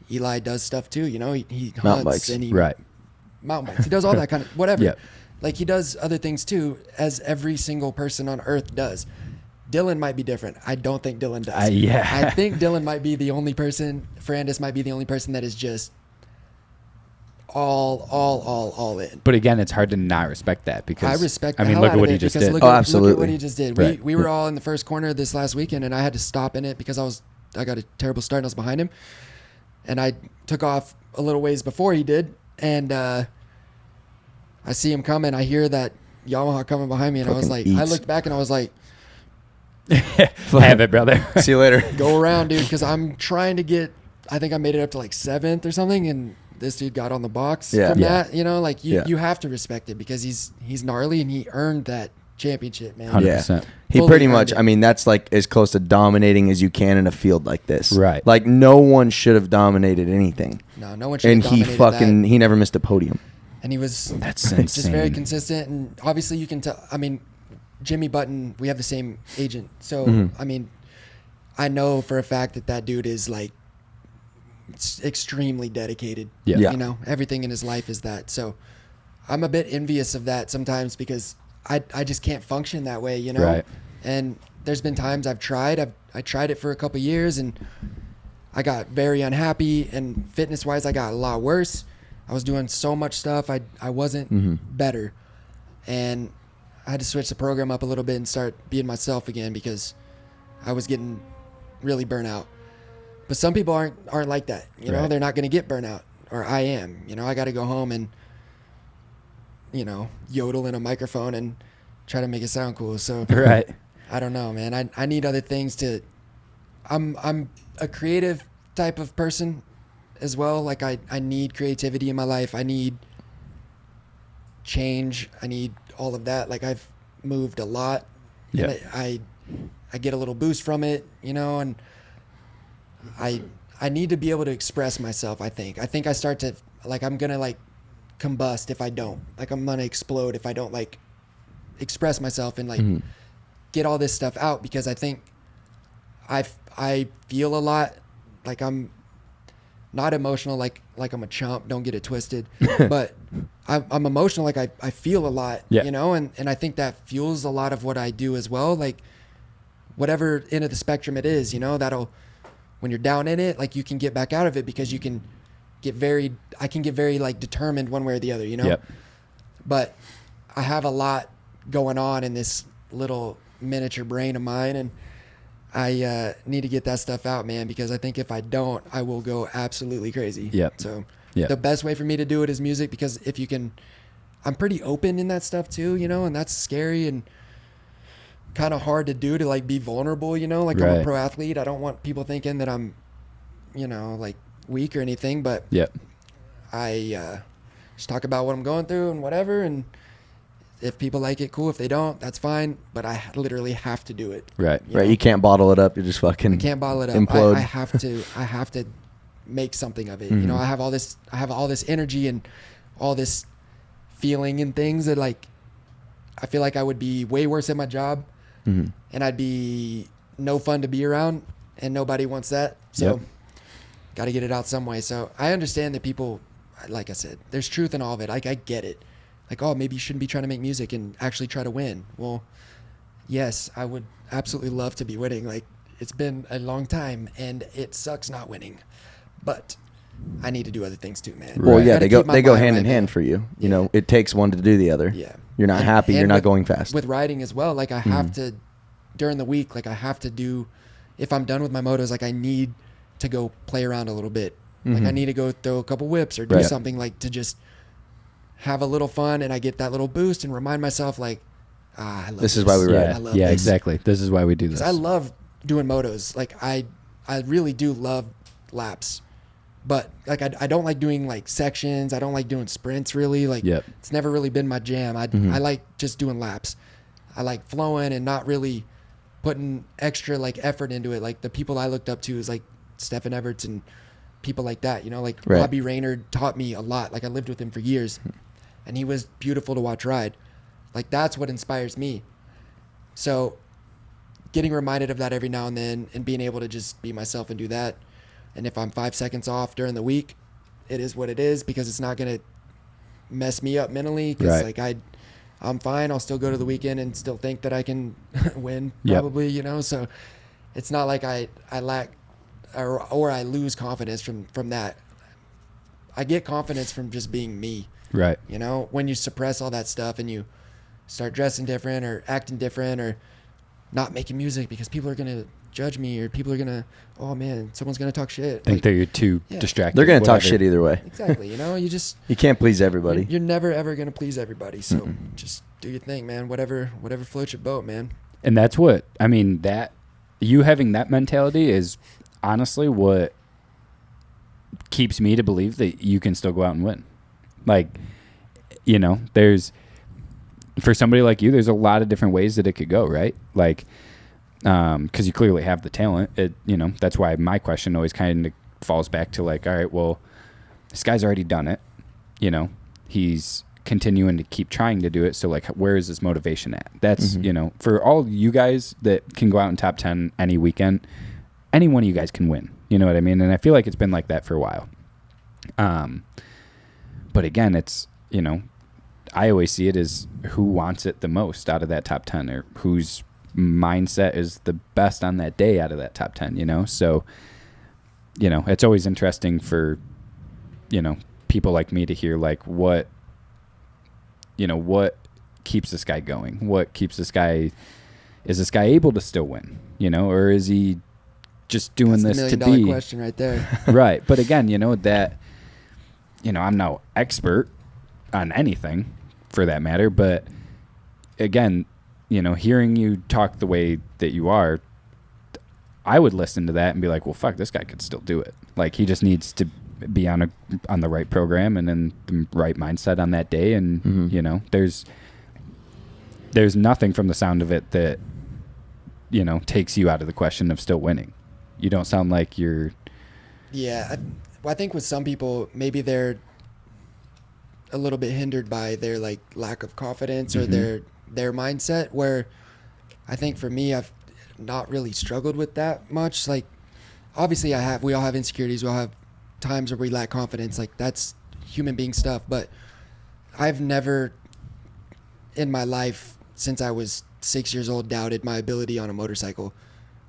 Eli does stuff too, he Mountain hunts bikes. and he Right. mountain bikes. He does all that kind of whatever. Yep. Like he does other things too, as every single person on earth does. Dylan might be different. I don't think Dylan does. Yeah. I think Dylan might be the only person. Ferrandis might be the only person that is just all in. But again, it's hard to not respect that because I respect. I The mean, hell look out at what of he it just because did. Look Oh, at absolutely. what he just did. Right. We were all in the first corner this last weekend, and I had to stop in it because I got a terrible start and I was behind him, and I took off a little ways before he did, and I see him coming. I hear that Yamaha coming behind me, and I was like, Fucking I eats. looked back and I was like, Have it, brother. See you later. Go around, dude, because I'm trying to get. I think I made it up to like 7th or something, and this dude got on the box Yeah. from Yeah. that. You know, like you, Yeah. you have to respect it because he's gnarly and he earned that championship, man. 100%. He Fully pretty earned much, it. I mean, that's like as close to dominating as you can in a field like this. Right. Like no one should have dominated anything. No one should And have he dominated fucking, that. he never missed a podium. And he was That's just very insane. consistent. And obviously you can tell. I mean, Jimmy Button, we have the same agent, so Mm-hmm. I mean, I know for a fact that dude is like extremely dedicated. Yeah. Yeah. You know, everything in his life is that. So I'm a bit envious of that sometimes because I just can't function that way, you know? Right. And there's been times I've tried. I tried it for a couple years and I got very unhappy, and fitness wise I got a lot worse. I was doing so much stuff. I wasn't better. And I had to switch the program up a little bit and start being myself again because I was getting really burnt out. But some people aren't like that. You know, Right. they're not going to get burnt out, or I am. You know, I got to go home and, you know, yodel in a microphone and try to make it sound cool. So Right. I don't know, man. I need other things to. I'm a creative type of person as well. Like I need creativity in my life. I need change. I need all of that. Like I've moved a lot. Yeah. And I get a little boost from it, you know, and I need to be able to express myself. I think I start to like, I'm going to like combust if I don't. Like I'm going to explode if I don't like express myself and like get all this stuff out, because I think I feel a lot. Like I'm not emotional like I'm a chump, don't get it twisted, but I'm emotional. Like I feel a lot, Yeah. you know, and I think that fuels a lot of what I do as well. Like whatever end of the spectrum it is, you know, that'll, when you're down in it, like you can get back out of it because I can get very like determined one way or the other, you know? Yep. But I have a lot going on in this little miniature brain of mine, and I need to get that stuff out, man, because I think if I don't, I will go absolutely crazy. Yep. So Yep. the best way for me to do it is music, because if you can, I'm pretty open in that stuff too, you know, and that's scary and kind of hard to do, to like be vulnerable, you know, like I'm Right. a pro athlete. I don't want people thinking that I'm, you know, like weak or anything, but Yep. I just talk about what I'm going through and whatever, and if people like it, cool. If they don't, that's fine. But I literally have to do it. Right. You Right. know? You can't bottle it up. You just fucking Can't bottle it up. implode. I have to make something of it. You know, I have all this energy and all this feeling and things that, like, I feel like I would be way worse at my job, and I'd be no fun to be around, and nobody wants that. So Yep. got to get it out some way. So I understand that people, like I said, there's truth in all of it. Like I get it. Like, oh, maybe you shouldn't be trying to make music and actually try to win. Well, yes, I would absolutely love to be winning. Like, it's been a long time and it sucks not winning, but I need to do other things too, man. Well, Right. yeah, Gotta they go keep my they go mind hand in right, hand man. for you. You Yeah. know, it takes one to do the other. Yeah. You're not And- happy. You're and not with- going fast. With riding as well, like I have to, during the week, like I have to do, if I'm done with my motos, like I need to go play around a little bit. Like I need to go throw a couple whips or do Right. something, like to just have a little fun, and I get that little boost and remind myself, like, I love This is why we ride. Yeah. I love Yeah. this. Exactly. This is why we do this. Because I love doing motos. Like I really do love laps, but like I don't like doing like sections. I don't like doing sprints really. Like Yep. it's never really been my jam. I like just doing laps. I like flowing and not really putting extra like effort into it. Like the people I looked up to is like Stephen Everts and people like that. You know, like Right. Robbie Raynard taught me a lot. Like I lived with him for years, and he was beautiful to watch ride. Like that's what inspires me. So getting reminded of that every now and then and being able to just be myself and do that. And if I'm 5 seconds off during the week, it is what it is, because it's not going to mess me up mentally. Cause Right. like I'm fine. I'll still go to the weekend and still think that I can win Yep. probably, you know? So it's not like I lack or I lose confidence from that. I get confidence from just being me. Right. You know, when you suppress all that stuff and you start dressing different or acting different or not making music because people are going to judge me, or people are going to, oh man, someone's going to talk shit. Think Like, that you're too Yeah. distracted. They're gonna talk whatever. shit either way. exactly. You know, you just, You can't please everybody. you're never ever going to please everybody. So just do your thing, man. Whatever floats your boat, man. And that's what, I mean, that you having that mentality is honestly what keeps me to believe that you can still go out and win. Like, you know, for somebody like you, there's a lot of different ways that it could go, right? Like, because you clearly have the talent. You know, that's why my question always kind of falls back to like, all right, well, this guy's already done it. You know, he's continuing to keep trying to do it. So like, where is his motivation at? That's, you know, for all you guys that can go out in top 10 any weekend, any one of you guys can win. You know what I mean? And I feel like it's been like that for a while. But again, it's, you know, I always see it as who wants it the most out of that top 10 or whose mindset is the best on that day out of that top 10, you know? So, you know, it's always interesting for, you know, people like me to hear like what keeps this guy going? What keeps is this guy able to still win, you know, or is he just doing That's this the to $1 million be question right there. right? But again, you know, that, you know, I'm no expert on anything for that matter, but again, you know, hearing you talk the way that you are, I would listen to that and be like, well, fuck, this guy could still do it. Like, he just needs to be on the right program and in the right mindset on that day. And, you know, there's nothing from the sound of it that, you know, takes you out of the question of still winning. You don't sound like you're... Yeah. I think with some people, maybe they're a little bit hindered by their like lack of confidence or their mindset, where I think for me, I've not really struggled with that much. Like, obviously we all have insecurities. We all have times where we lack confidence. Like, that's human being stuff. But I've never in my life since I was 6 years old doubted my ability on a motorcycle.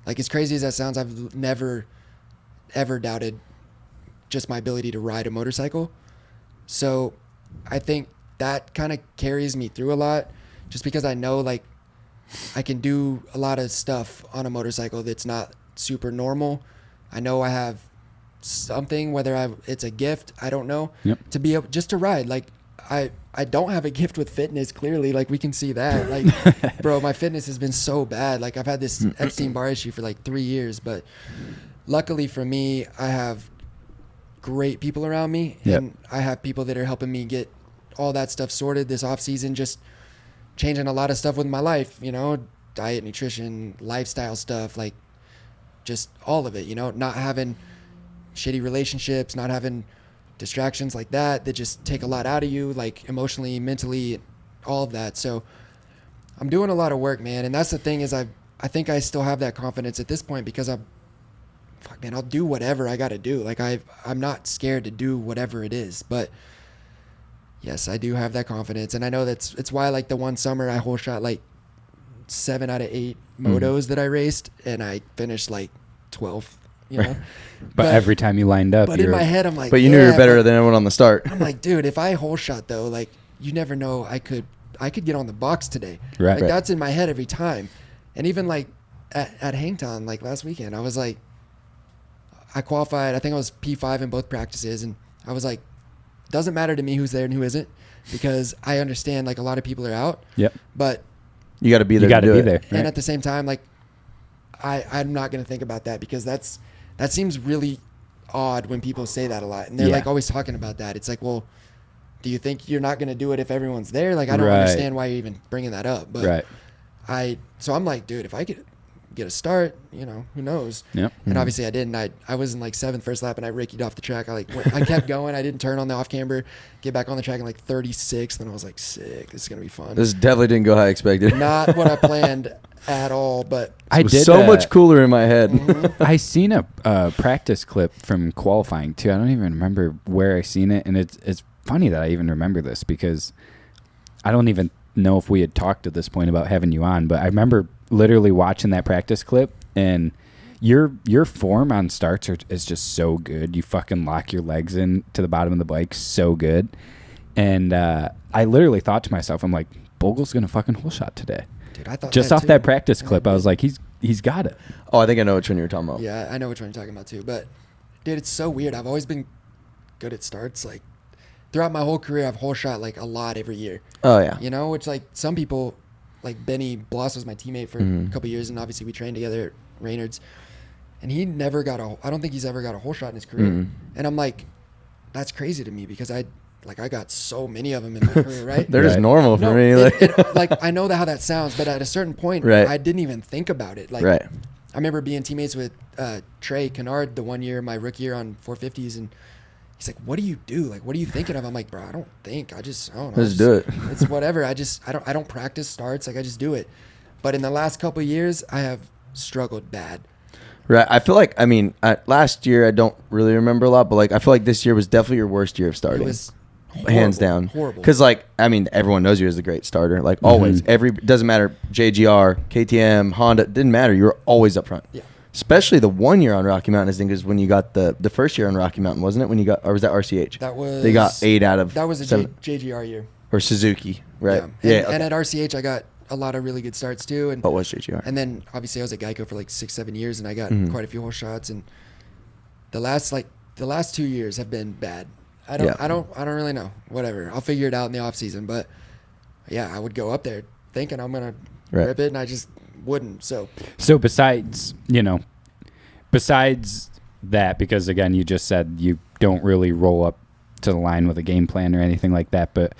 Like, as crazy as that sounds, I've never ever doubted just my ability to ride a motorcycle. So I think that kind of carries me through a lot, just because I know like I can do a lot of stuff on a motorcycle that's not super normal. I know I have something, whether it's a gift, I don't know, to be able just to ride. Like, I don't have a gift with fitness, clearly. Like, we can see that. Like, bro, my fitness has been so bad. Like, I've had this Epstein bar issue for like 3 years, but luckily for me, I have great people around me, and I have people that are helping me get all that stuff sorted this off season, just changing a lot of stuff with my life, you know, diet, nutrition, lifestyle stuff, like just all of it, you know, not having shitty relationships, not having distractions like that just take a lot out of you, like emotionally, mentally, all of that. So I'm doing a lot of work, man. And that's the thing is I think I still have that confidence at this point because I'll do whatever I got to do. Like, I'm not scared to do whatever it is, but yes, I do have that confidence. And I know it's why, like, the one summer I whole shot like 7 out of 8 motos that I raced, and I finished like 12th, you know. but every time you lined up, but in my head I'm like, but you knew you were better than everyone on the start. I'm like, dude, if I whole shot though, like, you never know, I could get on the box today. Right. Like, that's in my head every time. And even like at Hangtown, like last weekend, I was like, I qualified, I think I was P5 in both practices, and I was like, doesn't matter to me who's there and who isn't, because I understand like a lot of people are out. Yep. But you got to be there. You got to be there. And at the same time, like, I'm not going to think about that, because that seems really odd when people say that a lot, and they're like always talking about that. It's like, well, do you think you're not going to do it if everyone's there? Like, I don't understand why you're even bringing that up. But so I'm like, dude, if I could get a start, you know, who knows? Yep. And obviously I didn't. I was in like 7th first lap, and I rickied off the track. I kept going. I didn't turn on the off camber, get back on the track in like 36th, and I was like, sick. This is gonna be fun. This definitely didn't go how I expected. Not what I planned at all, but it was so much cooler in my head. I seen a practice clip from qualifying too. I don't even remember where I seen it, and it's funny that I even remember this, because I don't even know if we had talked at this point about having you on, but I remember literally watching that practice clip, and your form on starts is just so good. You fucking lock your legs in to the bottom of the bike so good. And I literally thought to myself, I'm like, Bogle's gonna fucking whole shot today. Dude, I thought just that off too. that practice clip, I was like, he's got it. Oh, I think I know which one you were talking about. Yeah, I know which one you're talking about too. But dude, it's so weird. I've always been good at starts. Like, throughout my whole career, I've whole shot like a lot every year. Oh yeah. You know, which like some people like Benny Bloss was my teammate for a couple years, and obviously we trained together at Raynard's, and he never got I don't think he's ever got a hole shot in his career. And I'm like, that's crazy to me because I got so many of them in my career, right? They're just normal for me. Like I know how that sounds, but at a certain point, Right. I didn't even think about it. Like, Right. I remember being teammates with Trey Kennard the one year, my rookie year on 450s, and he's like, "What do you do? Like, what are you thinking of?" I'm like, "Bro, I don't think. I don't know. Just do it. It's whatever. I don't practice starts. Like, I just do it." But in the last couple of years, I have struggled bad. Right. I feel like, I mean, last year I don't really remember a lot, but like I feel like this year was definitely your worst year of starting. It was horrible, hands down. horrible. Because like, I mean, everyone knows you as a great starter. Like always, doesn't matter. JGR, KTM, Honda, didn't matter. You were always up front. Yeah. Especially the 1 year on Rocky Mountain, I think, is when you got the first year on Rocky Mountain, wasn't it? When you got, or was that RCH? That was. They got 8 out of That was a 7, JGR year. or Suzuki, right? Yeah. Okay. And at RCH, I got a lot of really good starts too. And What was JGR? And then obviously I was at Geico for like 6-7 years, and I got quite a few hole shots. And the last 2 years have been bad. I don't really know. Whatever. I'll figure it out in the off season. But yeah, I would go up there thinking I'm gonna rip it, and I just wouldn't. So besides that, because again, you just said you don't really roll up to the line with a game plan or anything like that. But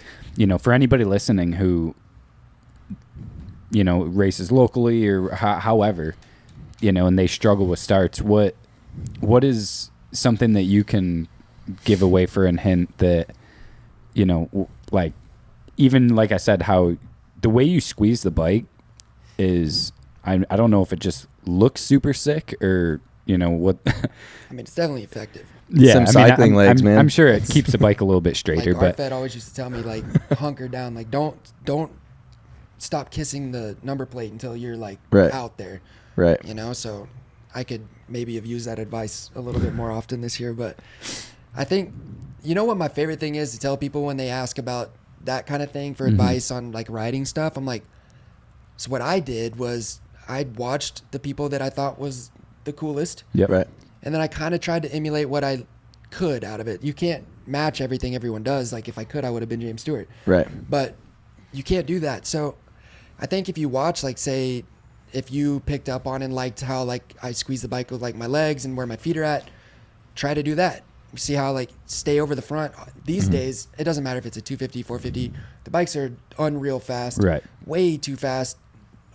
for anybody listening who races locally or however, and they struggle with starts, what is something that you can give away for a hint that, like, even like I said, how the way you squeeze the bike is, I don't know if it just looks super sick or, what. I mean, it's definitely effective. Yeah, Some cycling legs, man. I'm sure it keeps the bike a little bit straighter, Like, but RFED always used to tell me, like, hunker down, like, don't stop kissing the number plate until you're like out there. Right. So I could maybe have used that advice a little bit more often this year. But I think, what my favorite thing is to tell people when they ask about that kind of thing for advice on like riding stuff, I'm like, so what I did was I watched the people that I thought was the coolest. Yep. Right. And then I kind of tried to emulate what I could out of it. You can't match everything everyone does. Like if I could, I would have been James Stewart. Right. But you can't do that. So I think if you watch, like, say, if you picked up on and liked how, like, I squeeze the bike with, like, my legs and where my feet are at, try to do that. See how, like, stay over the front. These days, it doesn't matter if it's a 250, 450. The bikes are unreal fast. Right. Way too fast,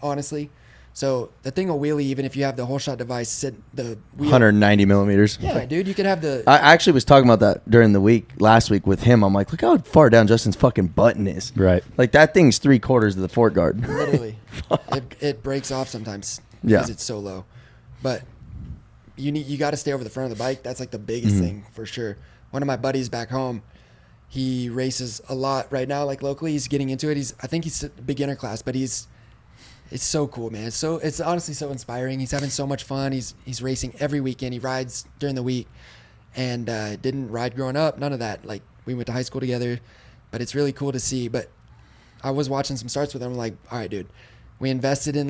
honestly. So the thing will wheelie even if you have the whole shot device sit the wheel. 190 millimeters. Yeah, dude, you could have the. I actually was talking about that during the last week with him. I'm like, look how far down Justin's fucking button is. Right. Like that thing's 3/4 of the fort guard. Literally. it breaks off sometimes because it's so low. But you got to stay over the front of the bike. That's like the biggest thing for sure. One of my buddies back home, he races a lot right now, like locally. He's getting into it. I think he's beginner class, but it's so cool, man. It's honestly so inspiring. He's having so much fun. He's racing every weekend. He rides during the week, and didn't ride growing up. None of that. Like we went to high school together, but it's really cool to see. But I was watching some starts with him. I'm like, all right, dude, we invested in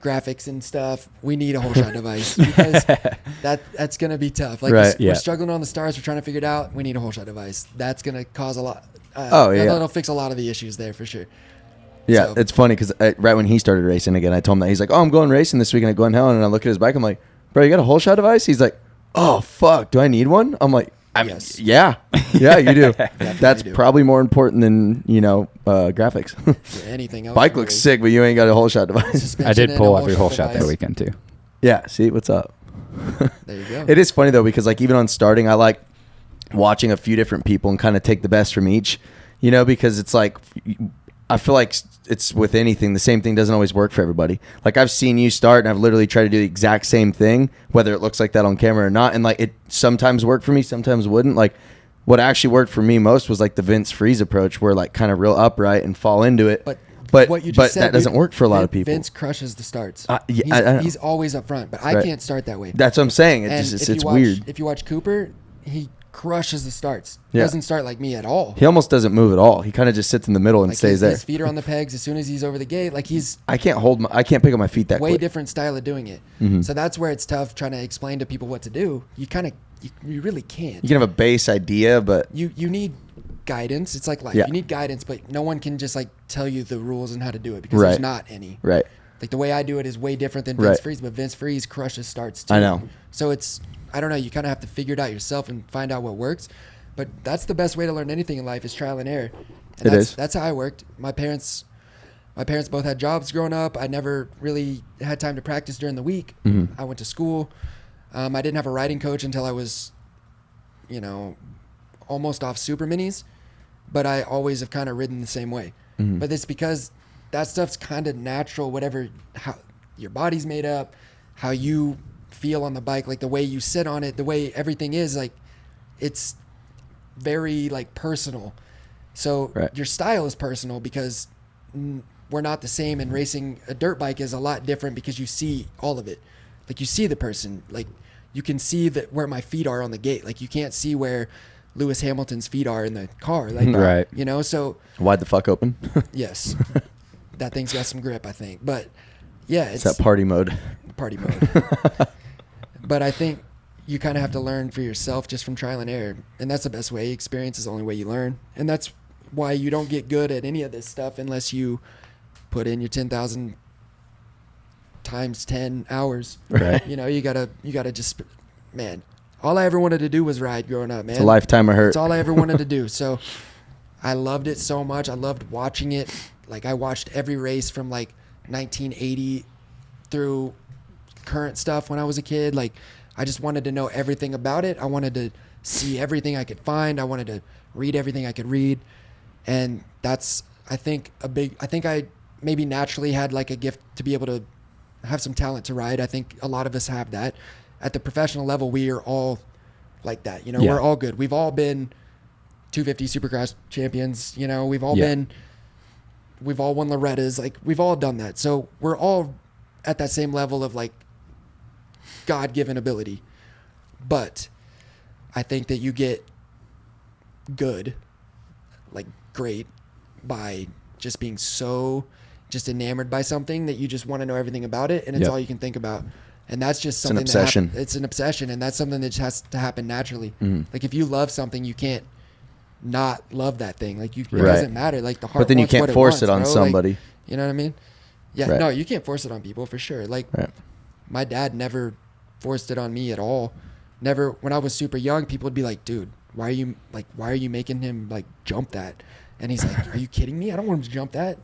graphics and stuff. We need a whole shot device because that's gonna be tough. Like we're struggling on the stars. We're trying to figure it out. We need a whole shot device. That's gonna cause a lot. That'll fix a lot of the issues there for sure. Yeah, So. it's funny because right when he started racing again, I told him that. He's like, oh, I'm going racing this weekend at Glen Helen. And I look at his bike. I'm like, bro, you got a whole shot device? He's like, oh, fuck. Do I need one? I'm like, Yes. Yeah, you do. That's do. probably more important than, graphics. Anything else. Bike looks sick, but you ain't got a whole shot device. I did pull off your whole shot that weekend too. Yeah, see, what's up? There you go. It is funny, though, because like even on starting, I like watching a few different people and kind of take the best from each, because it's like I feel like it's with anything, the same thing doesn't always work for everybody. Like I've seen you start and I've literally tried to do the exact same thing, whether it looks like that on camera or not. And like it sometimes worked for me, sometimes wouldn't. Like what actually worked for me most was like the Vince Freeze approach where like kind of real upright and fall into it. But what you just said, that doesn't work for a lot of people. Vince crushes the starts. He's always up front, but I can't start that way. That's what I'm saying. It's weird. If you watch Cooper, he crushes the starts. Yeah. Doesn't start like me at all. He almost doesn't move at all. He kind of just sits in the middle and stays there. His feet are on the pegs as soon as he's over the gate. Like I can't pick up my feet that way quick. different style of doing it. So that's where it's tough trying to explain to people what to do. You really can't. You can have a base idea, but you need guidance. It's like life. Yeah. You need guidance, but no one can just like tell you the rules and how to do it because Right. there's not any. Right. Like the way I do it is way different than Vince Right. Freeze, but Vince Freeze crushes starts too. I know. So it's, I don't know, you kind of have to figure it out yourself and find out what works. But that's the best way to learn anything in life is trial and error. And that's how I worked. My parents both had jobs growing up. I never really had time to practice during the week. Mm-hmm. I went to school. I didn't have a riding coach until I was, almost off super minis, but I always have kind of ridden the same way. Mm-hmm. But it's because that stuff's kind of natural, whatever, how your body's made up, how you feel on the bike, like the way you sit on it, the way everything is, like it's very like personal. So Right. your style is personal because we're not the same, and racing a dirt bike is a lot different because you see all of it. Like you see the person, like you can see that where my feet are on the gate. Like you can't see where Lewis Hamilton's feet are in the car. Like, Right. So Wide the fuck open. yes, that thing's got some grip, I think. But yeah, It's that party mode. party mode. But I think you kind of have to learn for yourself just from trial and error. And that's the best way. Experience is the only way you learn. And that's why you don't get good at any of this stuff unless you put in your 10,000 times 10 hours. Right. You gotta just, man, all I ever wanted to do was ride growing up, man. It's a lifetime of hurt. It's all I ever wanted to do. So I loved it so much. I loved watching it. Like I watched every race from like 1980 through current stuff when I was a kid. Like I just wanted to know everything about it. I wanted to see everything I could find. I wanted to read everything I could read. And that's, I think I maybe naturally had like a gift to be able to have some talent to ride. I think a lot of us have that. At the professional level, we are all like that. Yeah. We're all good. We've all been 250 Supercross champions. We've all we've all won Loretta's. Like we've all done that. So we're all at that same level of like God-given ability. But I think that you get good, like great, by just being so just enamored by something that you just want to know everything about it, and it's all you can think about. And that's just something It's an obsession. It's an obsession, and that's something that just has to happen naturally. Mm-hmm. Like if you love something, you can't not love that thing. Like it Right. doesn't matter. Like the heart. But then you wants can't what force it wants, on bro. Like, somebody. you know what I mean? Yeah. Right. No, you can't force it on people for sure. Like Right. my dad never forced it on me at all. Never. When I was super young, people would be like, "Dude, why are you making him like jump that?" And he's like, "Are you kidding me? I don't want him to jump that."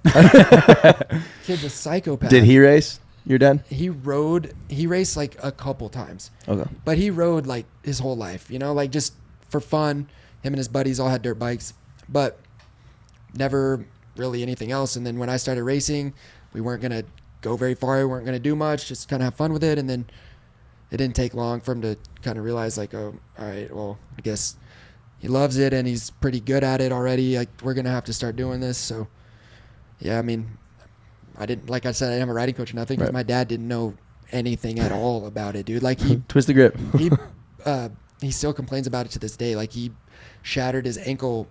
Kid's a psychopath. Did he race? Your dad? He raced like a couple times, Okay. but he rode like his whole life, like just for fun. Him and his buddies all had dirt bikes, but never really anything else. And then when I started racing, we weren't going to go very far. We weren't going to do much, just kind of have fun with it. And then it didn't take long for him to kind of realize like, oh, all right, well, I guess he loves it and he's pretty good at it already. Like we're going to have to start doing this. So yeah, I mean, like I said, I didn't have a riding coach or nothing because Right. my dad didn't know anything at all about it, dude. Like he Twist the grip. he still complains about it to this day. Like he shattered his ankle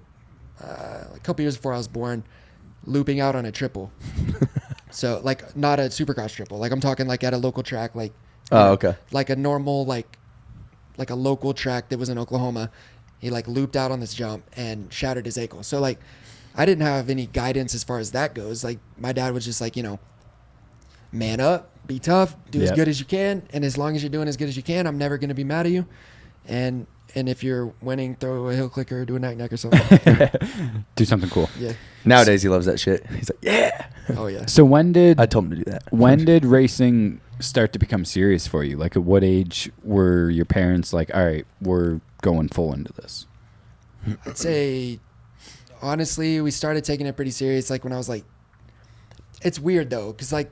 a couple years before I was born, looping out on a triple. So like not a Supercross triple. Like I'm talking like at a local track, like Okay. like a normal like a local track that was in Oklahoma. He like looped out on this jump and shattered his ankle. So like I didn't have any guidance as far as that goes. Like my dad was just like, man up, be tough, do as good as you can, and as long as you're doing as good as you can, I'm never going to be mad at you. And if you're winning, throw a hill clicker, do a knack or something. Do something cool. Yeah. Nowadays he loves that shit. He's like, yeah. Oh yeah. So when did I told him to do that. when did racing start to become serious for you? Like at what age were your parents like, all right, we're going full into this? I'd say, honestly, we started taking it pretty serious. Like when I was like, it's weird though, because like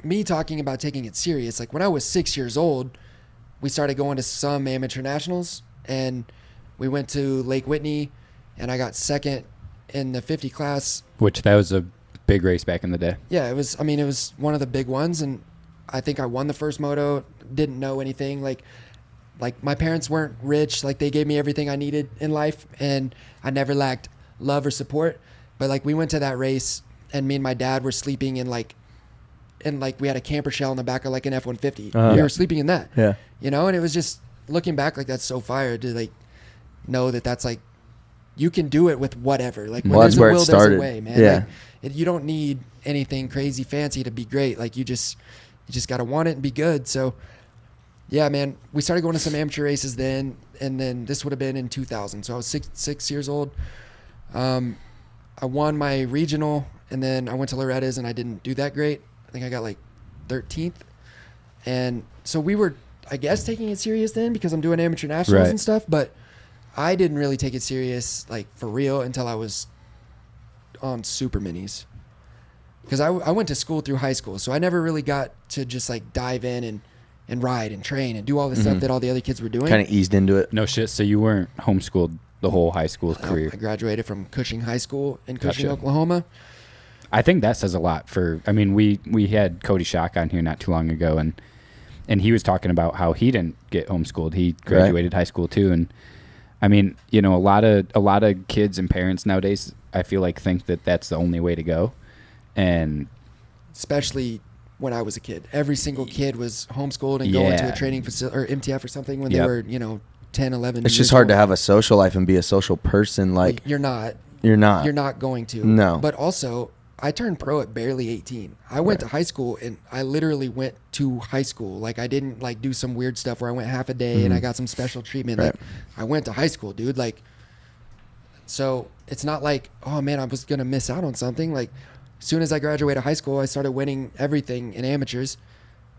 me talking about taking it serious, like when I was 6 years old, we started going to some amateur nationals, and we went to Lake Whitney, and I got second in the 50 class. Which that was a big race back in the day. Yeah, it was one of the big ones, and I think I won the first moto. Didn't know anything. Like my parents weren't rich. Like they gave me everything I needed in life, and I never lacked love or support. But like we went to that race, and me and my dad were sleeping in we had a camper shell in the back of like an F-150. We were sleeping in that. Yeah. And it was just looking back, like that's so fire to like know that that's like you can do it with whatever. Like when Well, that's there's a where it will, there's started. a way, man. Yeah. Like, you don't need anything crazy fancy to be great. Like you just got to want it and be good. So yeah, man, we started going to some amateur races then, and then this would have been in 2000. So I was six years old. I won my regional, and then I went to Loretta's, and I didn't do that great. I think I got like 13th. And so we were, I guess, taking it serious then because I'm doing amateur nationals Right. and stuff, but I didn't really take it serious, like for real, until I was on super minis. Because I went to school through high school, so I never really got to just like dive in and ride and train and do all the stuff that all the other kids were doing. Kind of eased into it. No shit. So you weren't homeschooled the whole high school career. I graduated from Cushing High School in Cushing, Gotcha. Oklahoma. I think that says a lot for. I mean, we had Cody Schock on here not too long ago, and he was talking about how he didn't get homeschooled. He graduated high school too, and I mean, you know, a lot of kids and parents nowadays, I feel like think that that's the only way to go, and Especially when I was a kid. Every single kid was homeschooled and going to Yeah. a training facility or MTF or something when they Yep. were, 10, 11 It's years just hard old. to have a social life and be a social person. Like You're not. you're not. You're not going to. No. But also, I turned pro at barely 18. I went to high school, and I literally went to high school. Like, I didn't, like, do some weird stuff where I went half a day and I got some special treatment. Right. Like, I went to high school, dude. Like, so it's not like, oh, man, I was going to miss out on something. Like, as soon as I graduated high school, I started winning everything in amateurs.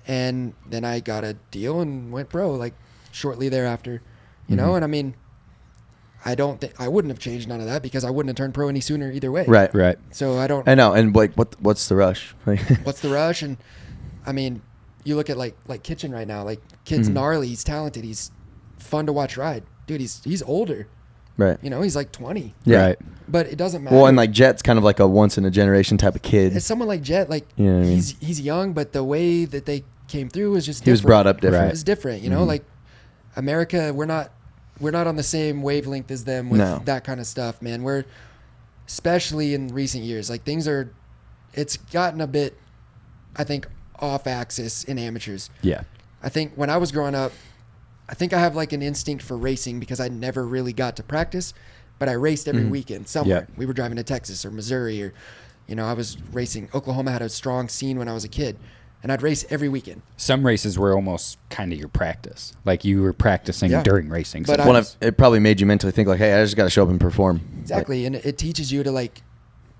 And then I got a deal and went pro, like, shortly thereafter. You know? And, I mean, I wouldn't have changed none of that because I wouldn't have turned pro any sooner either way. Right. right. So I don't. I know. And like, what's the rush? Like, What's the rush? And I mean, you look at like Kitchen right now. Like, kid's gnarly. He's talented. He's fun to watch ride. Dude, he's older. right. He's like 20. Yeah. Right. But it doesn't matter. Well, and like Jet's kind of like a once in a generation type of kid. it's someone like Jet. Like, You know what I mean? he's young, but the way that they came through is just He was different. brought up different. Right. It's different. Like America, we're not on the same wavelength as them with No. that kind of stuff, man. We're, especially in recent years, like it's gotten a bit, I think, off axis in amateurs. Yeah. I think when I was growing up, I think I have like an instinct for racing because I never really got to practice, but I raced every weekend somewhere. Yeah. We were driving to Texas or Missouri or, I was racing. Oklahoma had a strong scene when I was a kid, and I'd race every weekend. Some races were almost kind of your practice. Like you were practicing Yeah. during racing. But sometimes. Well, it probably made you mentally think like, hey, I just got to show up and perform. Exactly, and it teaches you to like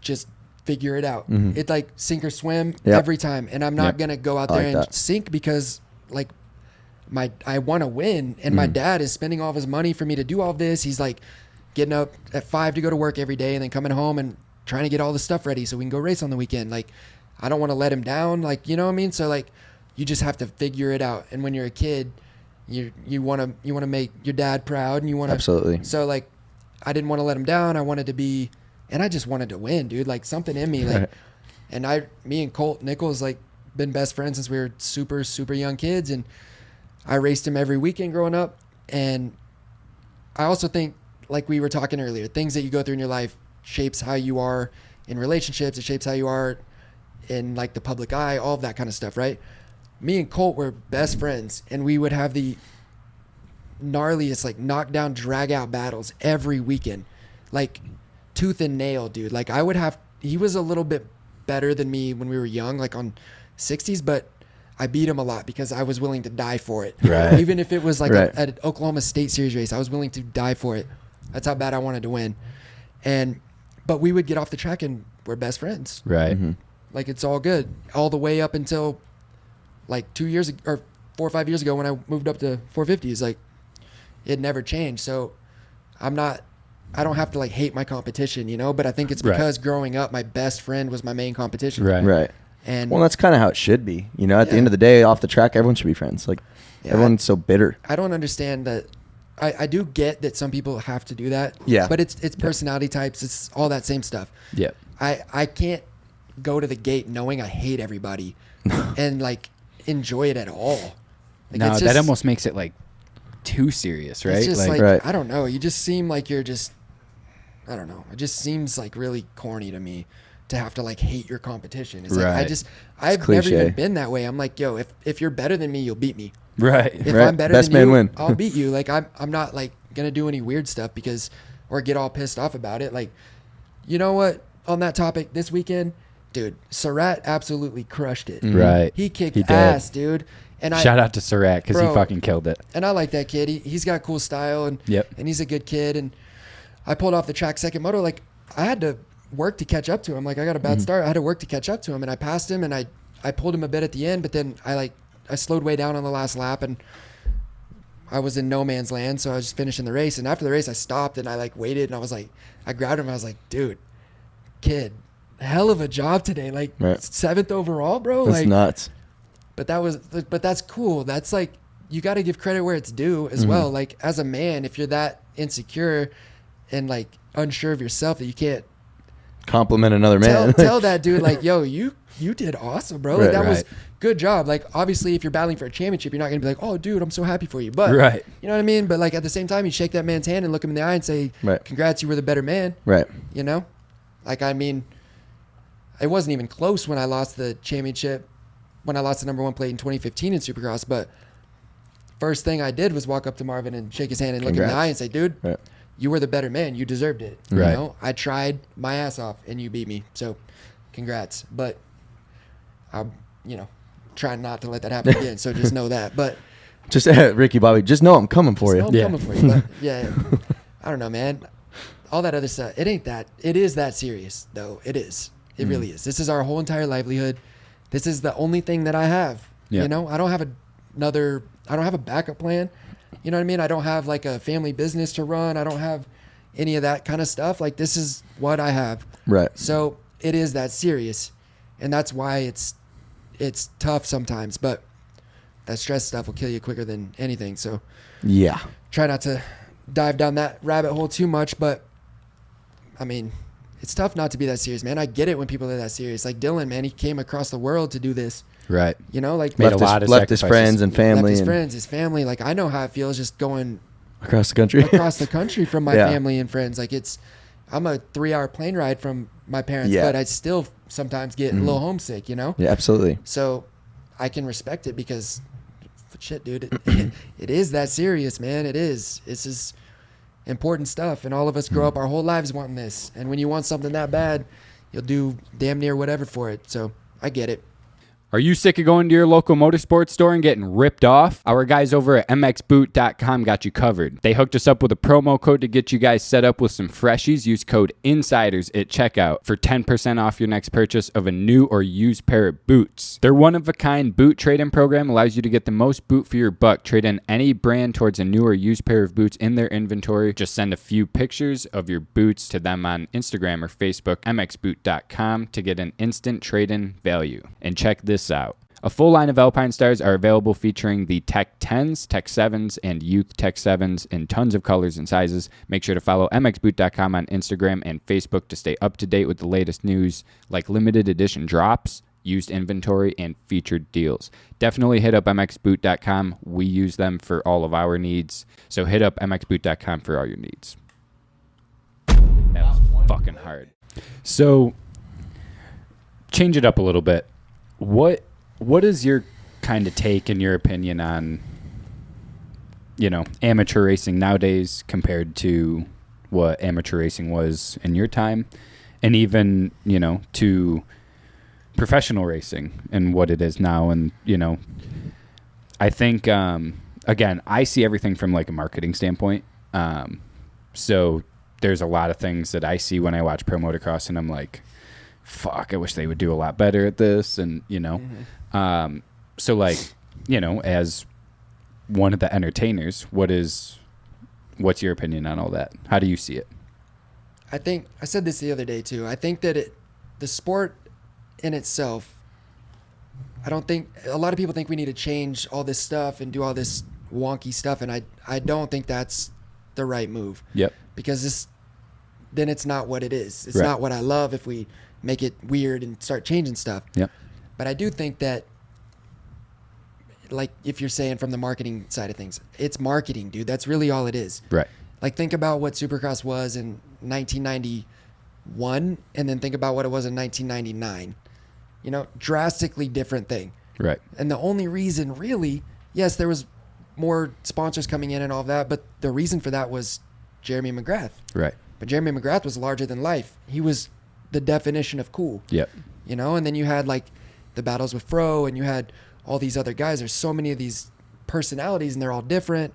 just figure it out. It like sink or swim Yep. every time, and I'm not Yep. gonna go out I there like and that. sink because like I want to win, and my dad is spending all of his money for me to do all this. He's like getting up at 5 to go to work every day, and then coming home and trying to get all the stuff ready so we can go race on the weekend. Like, I don't want to let him down. Like, you know what I mean? So like, you just have to figure it out. And when you're a kid, you want to make your dad proud, and you want to Absolutely. So like, I didn't want to let him down. I wanted to be, and I just wanted to win, dude. Like, something in me, like, and me and Colt Nichols like been best friends since we were super, super young kids, and I raced him every weekend growing up. And I also think, like we were talking earlier, things that you go through in your life shapes how you are in relationships. It shapes how you are in like the public eye, all of that kind of stuff, right? Me and Colt were best friends, and we would have the gnarliest like knockdown, drag out battles every weekend, like tooth and nail, dude. Like he was a little bit better than me when we were young, like on 60s, but I beat him a lot because I was willing to die for it. Right. Even if it was like Right. an Oklahoma State Series race, I was willing to die for it. That's how bad I wanted to win. But we would get off the track and we're best friends. right. Like, it's all good all the way up until like 2 years or 4 or 5 years ago when I moved up to 450s. Like, it never changed. So I don't have to like hate my competition, but I think it's Right. because growing up, my best friend was my main competition. Right. Right. And Well, that's kind of how it should be. At the Yeah. end of the day, off the track, everyone should be friends. Like, Yeah, everyone's so bitter. I don't understand that. I do get that some people have to do that. Yeah. But it's personality types. It's all that same stuff. Yeah. I can't go to the gate knowing I hate everybody and like enjoy it at all. Like, No, it's that just- almost makes it like too serious, right? It's just like, Right. I don't know. You just seem like you're just, I don't know. It just seems like really corny to me to have to like hate your competition. It's like, Right. I've never cliche. even been that way. I'm like, yo, if you're better than me, you'll beat me. right. If Right. I'm better Best than man you, win. I'll beat you. Like, I'm not like going to do any weird stuff because or get all pissed off about it. Like, you know what? On that topic, this weekend, dude, Surratt absolutely crushed it. Right. He kicked He did. ass, dude. And Shout out to Surratt because he Bro. fucking killed it. And I like that kid. He's got cool style, and Yep. and he's a good kid. And I pulled off the track second moto. Like, I had to work to catch up to him. Like, I got a bad start. I had to work to catch up to him, and I passed him, and I pulled him a bit at the end, but then I slowed way down on the last lap, and I was in no man's land, so I was just finishing the race. And after the race, I stopped, and I waited, and I grabbed him. I was like, dude, kid, hell of a job today. Like, Right. 7th overall, bro. That's like, nuts. but that's cool. That's like, you got to give credit where it's due as well. Like, as a man, if you're that insecure and like unsure of yourself that you can't Compliment another man. tell that dude, like, yo, you did awesome, bro. Like, Right, that was right. good job. Like, obviously, if you're battling for a championship, you're not going to be like, oh, dude, I'm so happy for you. But, Right. you know what I mean? But, like, at the same time, you shake that man's hand and look him in the eye and say, Right. congrats, you were the better man. Right. You know? Like, I mean, it wasn't even close when I lost the championship, when I lost the number 1 plate in 2015 in Supercross. But first thing I did was walk up to Marvin and shake his hand and look him in the Congrats. eye and say, dude, Right. you were the better man. You deserved it. Right. You know? I tried my ass off and you beat me. So congrats. But I'm, trying not to let that happen again. So just know that. But Just Ricky Bobby, just know I'm coming for you. I'm Yeah. coming for you. But yeah, I don't know, man. All that other stuff, it is that serious though. It is. It really is. This is our whole entire livelihood. This is the only thing that I have. Yeah. You know, I don't have I don't have a backup plan. You know what I mean? I don't have like a family business to run. I don't have any of that kind of stuff. Like, this is what I have. Right. So it is that serious. And that's why it's tough sometimes, but that stress stuff will kill you quicker than anything. So Yeah. try not to dive down that rabbit hole too much, but I mean, it's tough not to be that serious, man. I get it when people are that serious. Like Dylan, man, he came across the world to do this. Right. You know, like Made a Left lot of left his sacrifices. friends and left family his and friends, his family. Like, I know how it feels just going across the country. across the country from my Yeah. family and friends. Like, I'm a 3-hour plane ride from my parents, Yeah. but I still sometimes get a little homesick, you know? Yeah, absolutely. So I can respect it because shit, dude, it is that serious, man. It is. It's just important stuff. And all of us grow up our whole lives wanting this. And when you want something that bad, you'll do damn near whatever for it. So I get it. Are you sick of going to your local motorsports store and getting ripped off? Our guys over at mxboot.com got you covered. They hooked us up with a promo code to get you guys set up with some freshies. Use code INSIDERS at checkout for 10% off your next purchase of a new or used pair of boots. Their one-of-a-kind boot trade-in program allows you to get the most boot for your buck. Trade in any brand towards a new or used pair of boots in their inventory. Just send a few pictures of your boots to them on Instagram or Facebook, mxboot.com, to get an instant trade-in value. And check this out. A full line of Alpine Stars are available, featuring the Tech 10s, Tech 7s, and Youth Tech 7s in tons of colors and sizes. Make sure to follow mxboot.com on Instagram and Facebook to stay up to date with the latest news, like limited edition drops, used inventory, and featured deals. Definitely hit up mxboot.com. We use them for all of our needs. So hit up mxboot.com for all your needs. That was fucking hard. So change it up a little bit. What is your kind of take and your opinion on, amateur racing nowadays compared to what amateur racing was in your time, and even, to professional racing and what it is now? And, I think, again, I see everything from like a marketing standpoint. So there's a lot of things that I see when I watch pro motocross and I'm like, fuck, I wish they would do a lot better at this. And, so like, as one of the entertainers, what's your opinion on all that? How do you see it? I think I said this the other day too. I think that the sport in itself, I don't think a lot of people think we need to change all this stuff and do all this wonky stuff. And I don't think that's the right move. Yep. Because then it's not what it is. It's Right. not what I love if we make it weird and start changing stuff. Yep. But I do think that, like, if you're saying from the marketing side of things, it's marketing, dude. That's really all it is. Right. Like, think about what Supercross was in 1991 and then think about what it was in 1999. Drastically different thing. Right. And the only reason really, yes, there was more sponsors coming in and all of that, but the reason for that was Jeremy McGrath. Right. But Jeremy McGrath was larger than life. He was the definition of cool. Yep. You know, and then you had like the battles with Fro, and you had all these other guys. There's so many of these personalities, and they're all different.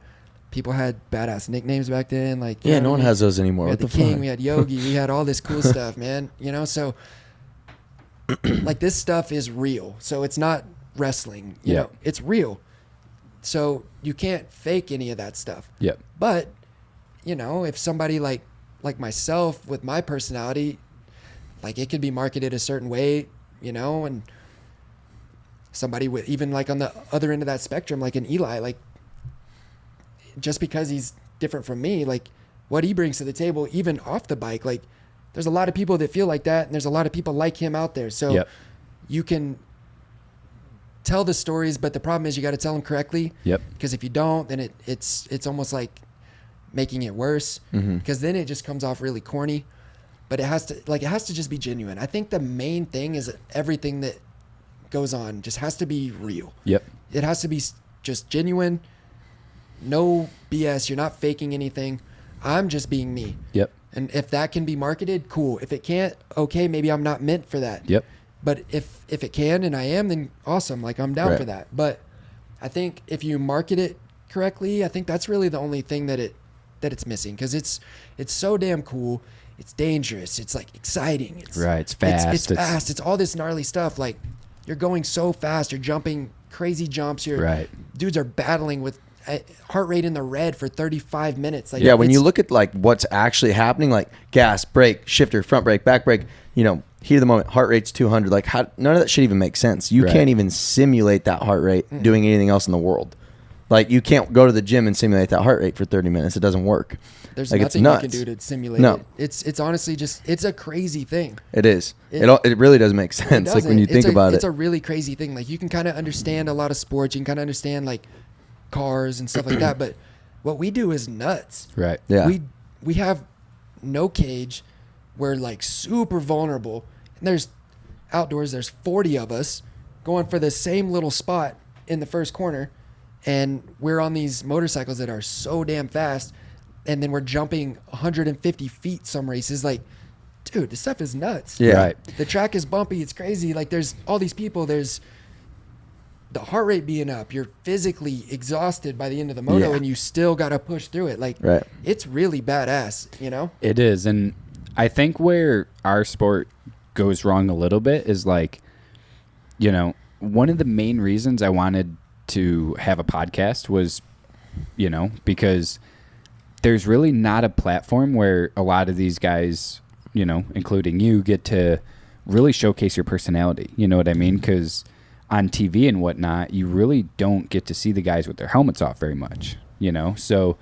People had badass nicknames back then. Like, Yeah, no one has those anymore. We had What the the King, fuck? we had Yogi, we had all this cool stuff, man. You know, so like this stuff is real. So it's not wrestling. You know, it's real. So you can't fake any of that stuff. Yep. But, you know, if somebody like myself with my personality, like it could be marketed a certain way, you know, and somebody with even like on the other end of that spectrum, like an Eli, like just because he's different from me, like what he brings to the table, even off the bike, like there's a lot of people that feel like that. And there's a lot of people like him out there. So you can tell the stories, but the problem is you got to tell them correctly. Yep. Because if you don't, then it's almost like making it worse, because then it just comes off really corny. But it has to just be genuine. I think the main thing is that everything that goes on just has to be real. Yep. It has to be just genuine. No BS. You're not faking anything. I'm just being me. Yep. And if that can be marketed, cool. If it can't, okay, maybe I'm not meant for that. Yep. But if it can and I am, then awesome. Like I'm down for that. But I think if you market it correctly, I think that's really the only thing that it's missing, because it's so damn cool. It's dangerous. It's like exciting. It's fast. It's fast. It's all this gnarly stuff. Like you're going so fast. You're jumping crazy jumps. Dudes are battling with heart rate in the red for 35 minutes. Like when you look at like what's actually happening, like gas, brake, shifter, front brake, back brake, you know, heat of the moment, heart rate's 200. Like none of that shit even makes sense. You can't even simulate that heart rate doing anything else in the world. Like you can't go to the gym and simulate that heart rate for 30 minutes. It doesn't work. There's like, nothing you can do to simulate it. It's honestly just, it's a crazy thing. It is. It really doesn't make sense. Like when you think about it. It's a really crazy thing. Like you can kind of understand a lot of sports. You can kind of understand like cars and stuff like that. But what we do is nuts. Right. Yeah. We have no cage. We're like super vulnerable. And there's 40 of us going for the same little spot in the first corner. And we're on these motorcycles that are so damn fast. And then we're jumping 150 feet some races. Like, dude, this stuff is nuts. Yeah. Right. The track is bumpy. It's crazy. Like, there's all these people. There's the heart rate being up. You're physically exhausted by the end of the moto, and you still got to push through it. Like, it's really badass, you know? It is. And I think where our sport goes wrong a little bit is like, you know, one of the main reasons I wanted to have a podcast was, you know, because there's really not a platform where a lot of these guys, you know, including you, get to really showcase your personality. You know what I mean? Because on TV and whatnot, you really don't get to see the guys with their helmets off very much, you know? So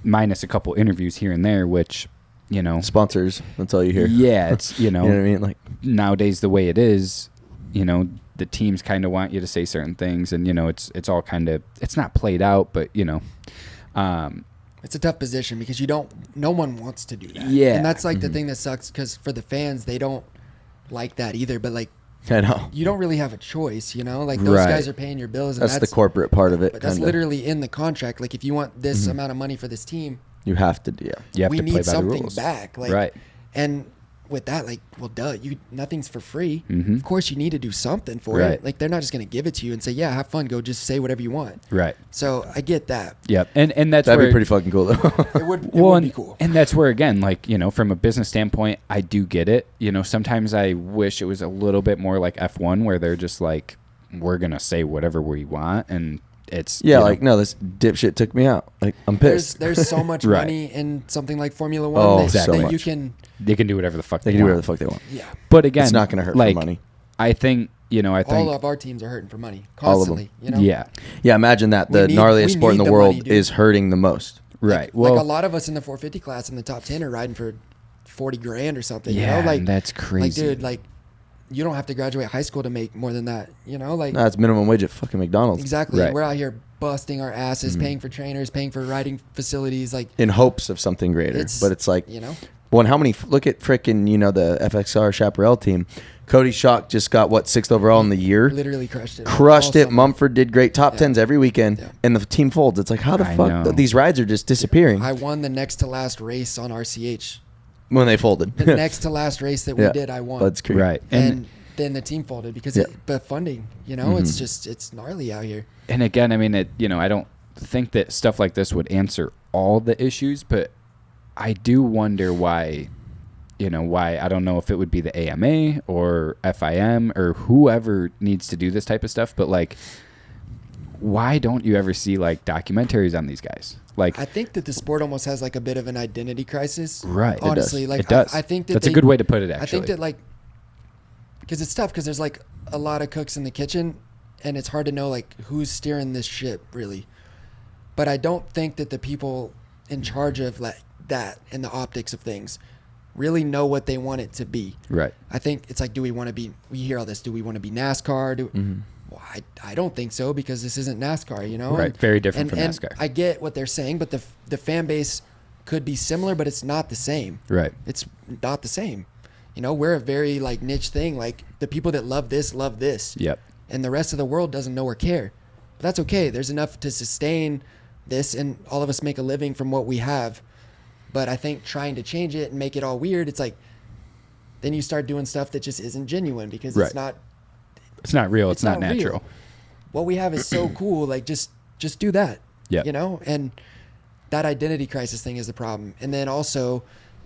minus a couple interviews here and there, which, you know. Sponsors, that's all you hear. Yeah, it's, you know. You know what I mean? Like nowadays the way it is, you know, the teams kind of want you to say certain things, and, you know, it's all kind of, it's not played out, but, you know. It's a tough position because no one wants to do that. Yeah. And that's like the thing that sucks, because for the fans, they don't like that either. But like, I know. You don't really have a choice, you know? Like those guys are paying your bills. And that's the corporate part of it. But that's literally in the contract. Like if you want this amount of money for this team, you have to, we need something back. Like, and with that, like, well, duh, nothing's for free. Of course you need to do something for it. Like they're not just going to give it to you and say, yeah, have fun, go just say whatever you want. Right. So I get that. Yep. And that'd be pretty fucking cool though. It would be cool. And that's where, again, like, you know, from a business standpoint, I do get it. You know, sometimes I wish it was a little bit more like F1, where they're just like, we're going to say whatever we want, and it's like, no, this dipshit took me out. Like, I'm pissed. There's so much money in something like Formula One that exactly. they can do whatever the fuck they can do whatever the fuck they want. Yeah. But again, it's not going to hurt like, for money. I think, you know, all of our teams are hurting for money constantly. You know? Yeah. Yeah. Imagine that the gnarliest sport in the world money, is hurting the most. Right. Like a lot of us in the 450 class in the top 10 are riding for 40 grand or something. Yeah. You know? Like that's crazy. Like, dude, like, you don't have to graduate high school to make more than that, you know? Like, no, it's minimum wage at fucking McDonald's. Exactly. Right. We're out here busting our asses, paying for trainers, paying for riding facilities, like in hopes of something greater. But it's like, you know, well, and how many? Look at frickin', you know, the FXR Chaparral team. Cody Schock just got 6th overall in the year. Literally crushed it. Crushed it. Mumford did great, top 10s every weekend, and the team folds. It's like, how the fuck these rides are just disappearing. I won the next to last race on RCH When they folded. The next to last race that we did, I won. That's great. Right. And then the team folded because but funding, it's gnarly out here. And again, I mean, I don't think that stuff like this would answer all the issues, but I do wonder why, I don't know if it would be the AMA or FIM or whoever needs to do this type of stuff, but like, why don't you ever see like documentaries on these guys? Like, I think that the sport almost has like a bit of an identity crisis. Right. Honestly, like it does. I think that's a good way to put it. Actually, I think that like, because it's tough because there's like a lot of cooks in the kitchen, and it's hard to know like who's steering this ship really. But I don't think that the people in charge of like that and the optics of things really know what they want it to be. Right. I think it's like, do we want to be? We hear all this. Do we want to be NASCAR? Well, I don't think so because this isn't NASCAR, Right. Very different from NASCAR. I get what they're saying, but the fan base could be similar, but it's not the same. Right. It's not the same. We're a very like niche thing. Like the people that love this. Yep. And the rest of the world doesn't know or care. But that's okay. There's enough to sustain this, and all of us make a living from what we have. But I think trying to change it and make it all weird, it's like then you start doing stuff that just isn't genuine because Right. it's not. It's not real. It's not real. natural. What we have is so cool. Like just do that. Yeah. And that identity crisis thing is the problem. And then also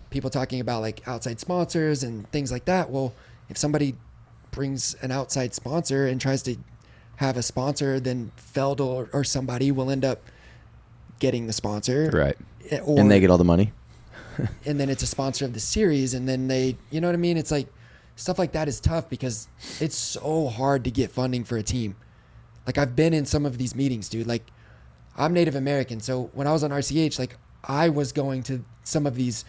people talking about like outside sponsors and things like that. Well, if somebody brings an outside sponsor and tries to have a sponsor, then Feld or somebody will end up getting the sponsor. Right. And they get all the money. And then it's a sponsor of the series. And then they, you know what I mean? It's like stuff like that is tough because it's so hard to get funding for a team. Like I've been in some of these meetings, dude. Like I'm Native American. So when I was on RCH, like I was going to some of these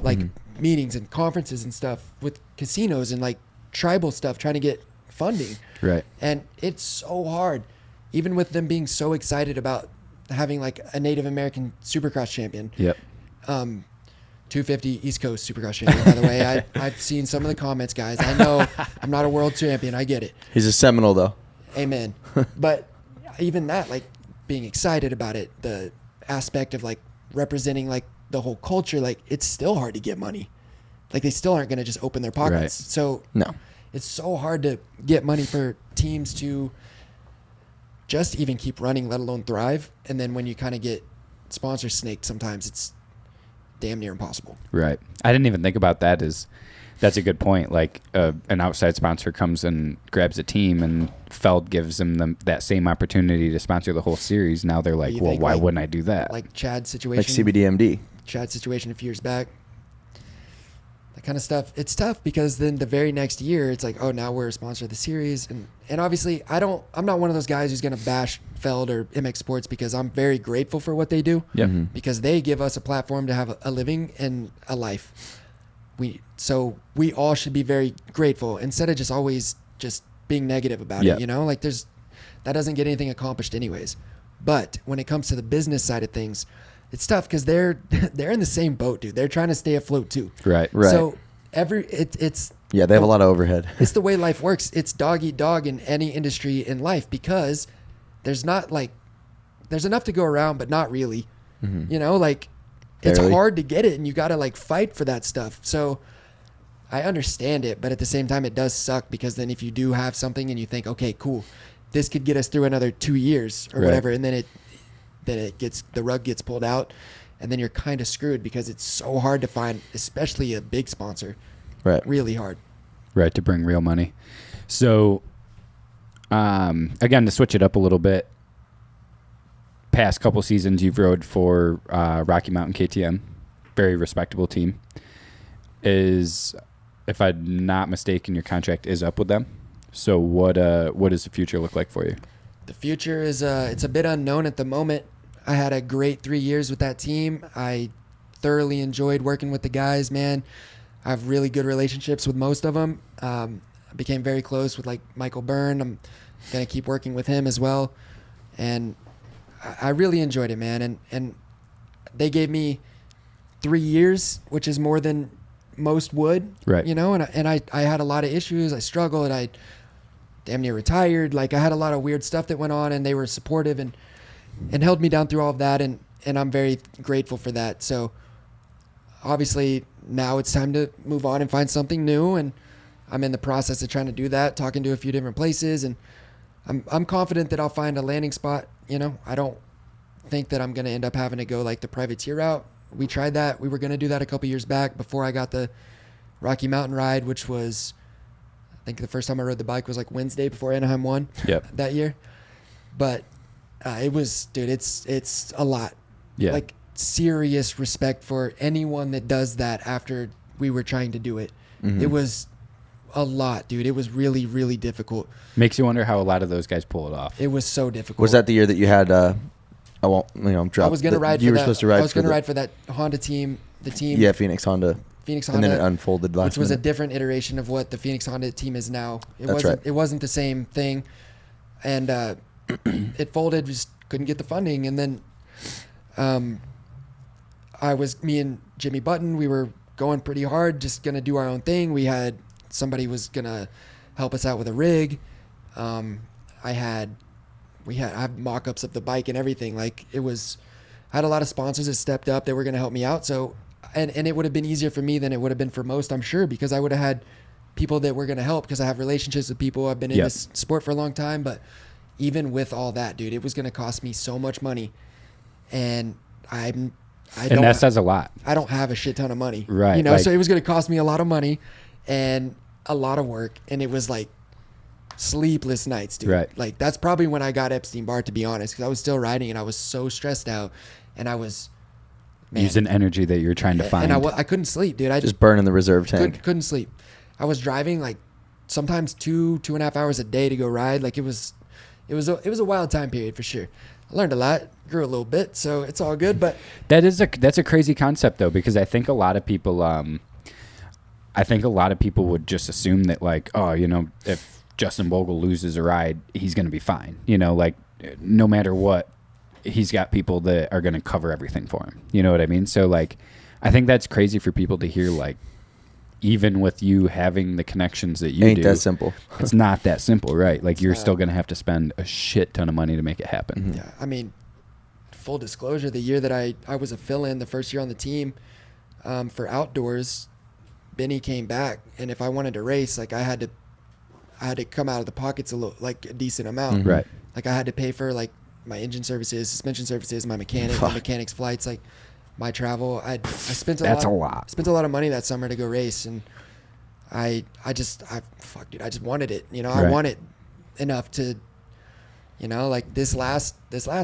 like meetings and conferences and stuff with casinos and like tribal stuff trying to get funding. Right. And it's so hard, even with them being so excited about having like a Native American Supercross champion. Yep. 250 East Coast Supercross champion, by the way. I've seen some of the comments, guys. I know I'm not a world champion. I get it. He's a Seminole, though. Amen. But even that, like being excited about it, the aspect of like representing like the whole culture, like it's still hard to get money. Like they still aren't going to just open their pockets. Right. So No. it's so hard to get money for teams to just even keep running, let alone thrive. And then when you kind of get sponsor snaked, sometimes it's damn near impossible. Right. I didn't even think about that. That's a good point. Like an outside sponsor comes and grabs a team, and Feld gives them that same opportunity to sponsor the whole series. Now they're like, well, why wouldn't I do that? Like Chad's situation. Like CBDMD. Chad's situation a few years back. That kind of stuff. It's tough because then the very next year, it's like, oh, now we're a sponsor of the series. And obviously, I'm not one of those guys who's going to bash Feld or MX Sports because I'm very grateful for what they do. Yep. Because they give us a platform to have a living and a life. So we all should be very grateful instead of just always just being negative about it, like that doesn't get anything accomplished anyways. But when it comes to the business side of things, it's tough because they're in the same boat, dude. They're trying to stay afloat too. Right. So it's they have a lot of overhead. It's the way life works. It's dog eat dog in any industry in life because there's enough to go around, but not really. It's Barely. hard to get it, and you got to like fight for that stuff. So I understand it, but at the same time, it does suck because then if you do have something and you think, okay, cool, this could get us through another 2 years or whatever, and then the rug gets pulled out, and then you're kind of screwed because it's so hard to find, especially a big sponsor. Right. Really hard. Right, to bring real money. So, again, to switch it up a little bit, past couple seasons you've rode for Rocky Mountain KTM, very respectable team. If I'm not mistaken, your contract is up with them. So what does the future look like for you? The future is it's a bit unknown at the moment. I had a great 3 years with that team. I thoroughly enjoyed working with the guys, man. I have really good relationships with most of them. I became very close with like Michael Byrne. I'm going to keep working with him as well. And I really enjoyed it, man. And they gave me 3 years, which is more than most would, right? And I had a lot of issues. I struggled. I damn near retired. Like I had a lot of weird stuff that went on, and they were supportive and held me down through all of that. And I'm very grateful for that. So obviously now it's time to move on and find something new. And I'm in the process of trying to do that, talking to a few different places. And I'm confident that I'll find a landing spot. You know, I don't think that I'm going to end up having to go like the privateer route. We tried that. We were going to do that a couple years back before I got the Rocky Mountain ride, which was, I think the first time I rode the bike was like Wednesday before Anaheim won that year. But it was, dude, it's a lot. Yeah. Like serious respect for anyone that does that after we were trying to do it. Mm-hmm. It was a lot, dude. It was really, really difficult. Makes you wonder how a lot of those guys pull it off. It was so difficult. Was that the year that you had, I won't, I'm dropped. I was going to ride you for were that. supposed to ride I was going to ride for that Honda team, the team. Yeah, Phoenix Honda. And then it unfolded last which was minute. a different iteration of what the Phoenix Honda team is now. That's right. It wasn't the same thing. And it folded, just couldn't get the funding. And then me and Jimmy Button, we were going pretty hard, just going to do our own thing. Somebody was going to help us out with a rig. I have mock-ups of the bike and everything. Like I had a lot of sponsors that stepped up that were going to help me out. So, and it would have been easier for me than it would have been for most, I'm sure, because I would have had people that were going to help because I have relationships with people. I've been in this sport for a long time, but even with all that, dude, it was going to cost me so much money. And that says a lot. I don't have a shit ton of money. Right. You know, so it was going to cost me a lot of money and a lot of work. And it was like sleepless nights, dude. Right. Like that's probably when I got Epstein-Barr, to be honest, because I was still riding and I was so stressed out and I was using energy that you're trying to find. And I couldn't sleep, dude. I just burning the reserve tank. Couldn't sleep. I was driving like sometimes 2.5 hours a day to go ride. Like it was a wild time period for sure. I learned a lot, grew a little bit, so it's all good. But that's a crazy concept though, because I think a lot of people would just assume that like, oh, you know, if Justin Bogle loses a ride, he's going to be fine. You know, like no matter what, he's got people that are going to cover everything for him. You know what I mean? So like, I think that's crazy for people to hear, like, even with you having the connections that you Ain't that simple. It's not that simple, right? Like you're still going to have to spend a shit ton of money to make it happen. Mm-hmm. Yeah. I mean, full disclosure, the year that I was a fill-in, the first year on the team for outdoors, Benny came back. And if I wanted to race, like I had to come out of the pockets a decent amount. Mm-hmm. Right. Like I had to pay for like my engine services, suspension services, my mechanic, my mechanic's flights, like my travel. I spent a lot. Spent a lot of money that summer to go race, and I just wanted it. You know, right. I wanted enough to, you know, like this last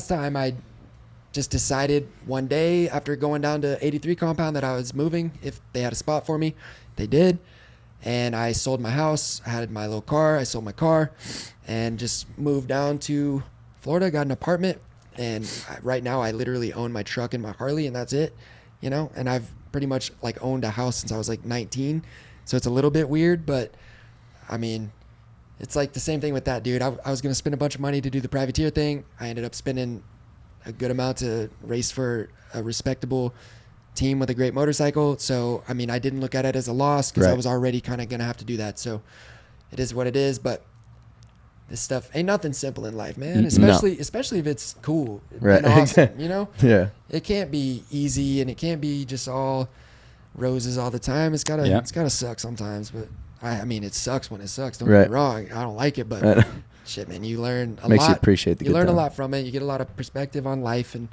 time I just decided one day after going down to 83 compound that I was moving. If they had a spot for me, they did. And I sold my house. I had my little car. I sold my car and just moved down to Florida, got an apartment, and right now I literally own my truck and my Harley, and that's it, you know. And I've pretty much like owned a house since I was like 19, so it's a little bit weird, but I mean, it's like the same thing with that, dude. I was gonna spend a bunch of money to do the privateer thing. I ended up spending a good amount to race for a respectable team with a great motorcycle. So I mean, I didn't look at it as a loss because I was already kind of gonna have to do that. So it is what it is, but this stuff ain't nothing simple in life, man. Especially if it's cool and awesome, you know? Yeah. It can't be easy and it can't be just all roses all the time. It's gotta suck sometimes, but I mean, it sucks when it sucks. Don't get me wrong. I don't like it, but shit, man, you learn a lot. Makes you appreciate the good You learn time. a lot from it. You get a lot of perspective on life, and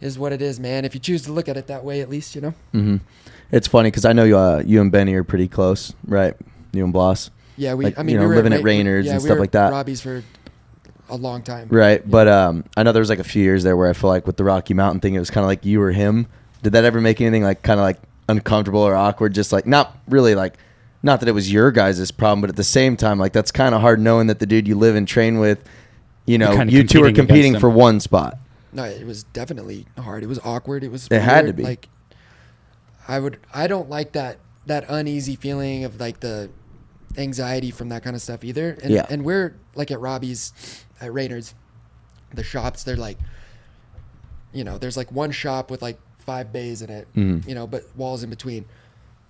it is what it is, man. If you choose to look at it that way, at least, you know? Mm-hmm. It's funny because I know you and Benny are pretty close, right? You and Bloss. Yeah, we we were living at Rayners and stuff like that. Robbie's for a long time. Right. Yeah. But I know there was like a few years there where I feel like with the Rocky Mountain thing, it was kind of like you or him. Did that ever make anything like kind of like uncomfortable or awkward? Just like not really like, not that it was your guys' problem, but at the same time, like that's kind of hard knowing that the dude you live and train with, you know, you two are competing for one spot. No, it was definitely hard. It was awkward. It was It had to be. Like I don't like that uneasy feeling of like the anxiety from that kind of stuff either. And, and we're like at Robbie's, at Rayners, the shops, they're like, you know, there's like one shop with like 5 bays in it, you know, but walls in between.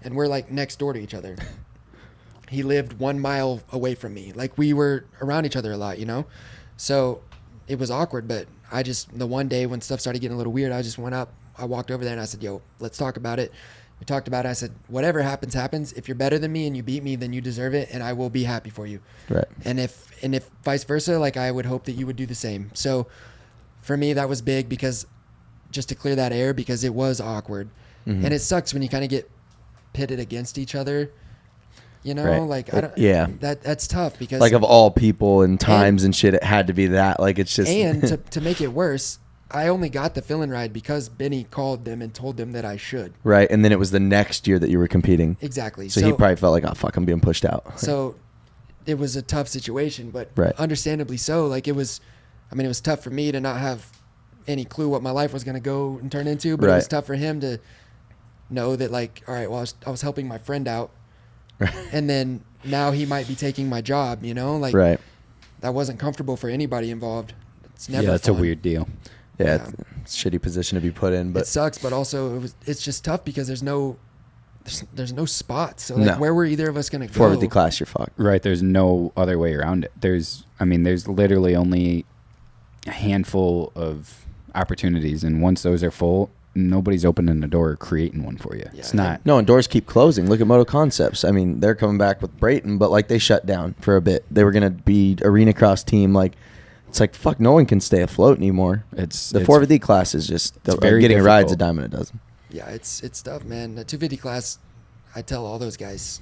And we're like next door to each other. He lived 1 mile away from me. Like we were around each other a lot, you know? So it was awkward, but the one day when stuff started getting a little weird, I just went up, I walked over there and I said, yo, let's talk about it. We talked about it. I said, whatever happens, happens. If you're better than me and you beat me, then you deserve it, and I will be happy for you. Right. And if vice versa, like I would hope that you would do the same. So for me, that was big because just to clear that air, because it was awkward. Mm-hmm. And it sucks when you kind of get pitted against each other. You know, Right. like I don't. Yeah. That's tough because Like of all people and times and shit, it had to be that. Like it's just. and to make it worse, I only got the fill-in ride because Benny called them and told them that I should. Right, and then it was the next year that you were competing. Exactly. So he probably felt like, oh fuck, I'm being pushed out. So it was a tough situation, but Right. understandably so. Like it was tough for me to not have any clue what my life was going to go and turn into, but it was Right. tough for him to know that, like, all right, well, I was helping my friend out, and then now he might be taking my job, you know? Like, Right. that wasn't comfortable for anybody involved. It's never Yeah, it's a fun. weird deal. Yeah, Yeah. it's a shitty position to be put in, It but sucks, but also it's just tough because there's no spots. So, like, No. where were either of us going to go? 450 class, you're fucked. Right. There's no other way around it. There's literally only a handful of opportunities. And once those are full, nobody's opening the door or creating one for you. Yeah, It's not. No, and doors keep closing. Look at Moto Concepts. I mean, they're coming back with Brayton, but like they shut down for a bit. They were gonna be arena cross team. Like it's like fuck, no one can stay afloat anymore. It's The 450 class is just very getting a ride's a difficult. dime a dozen. Yeah, it's tough, man. The 250 class, I tell all those guys,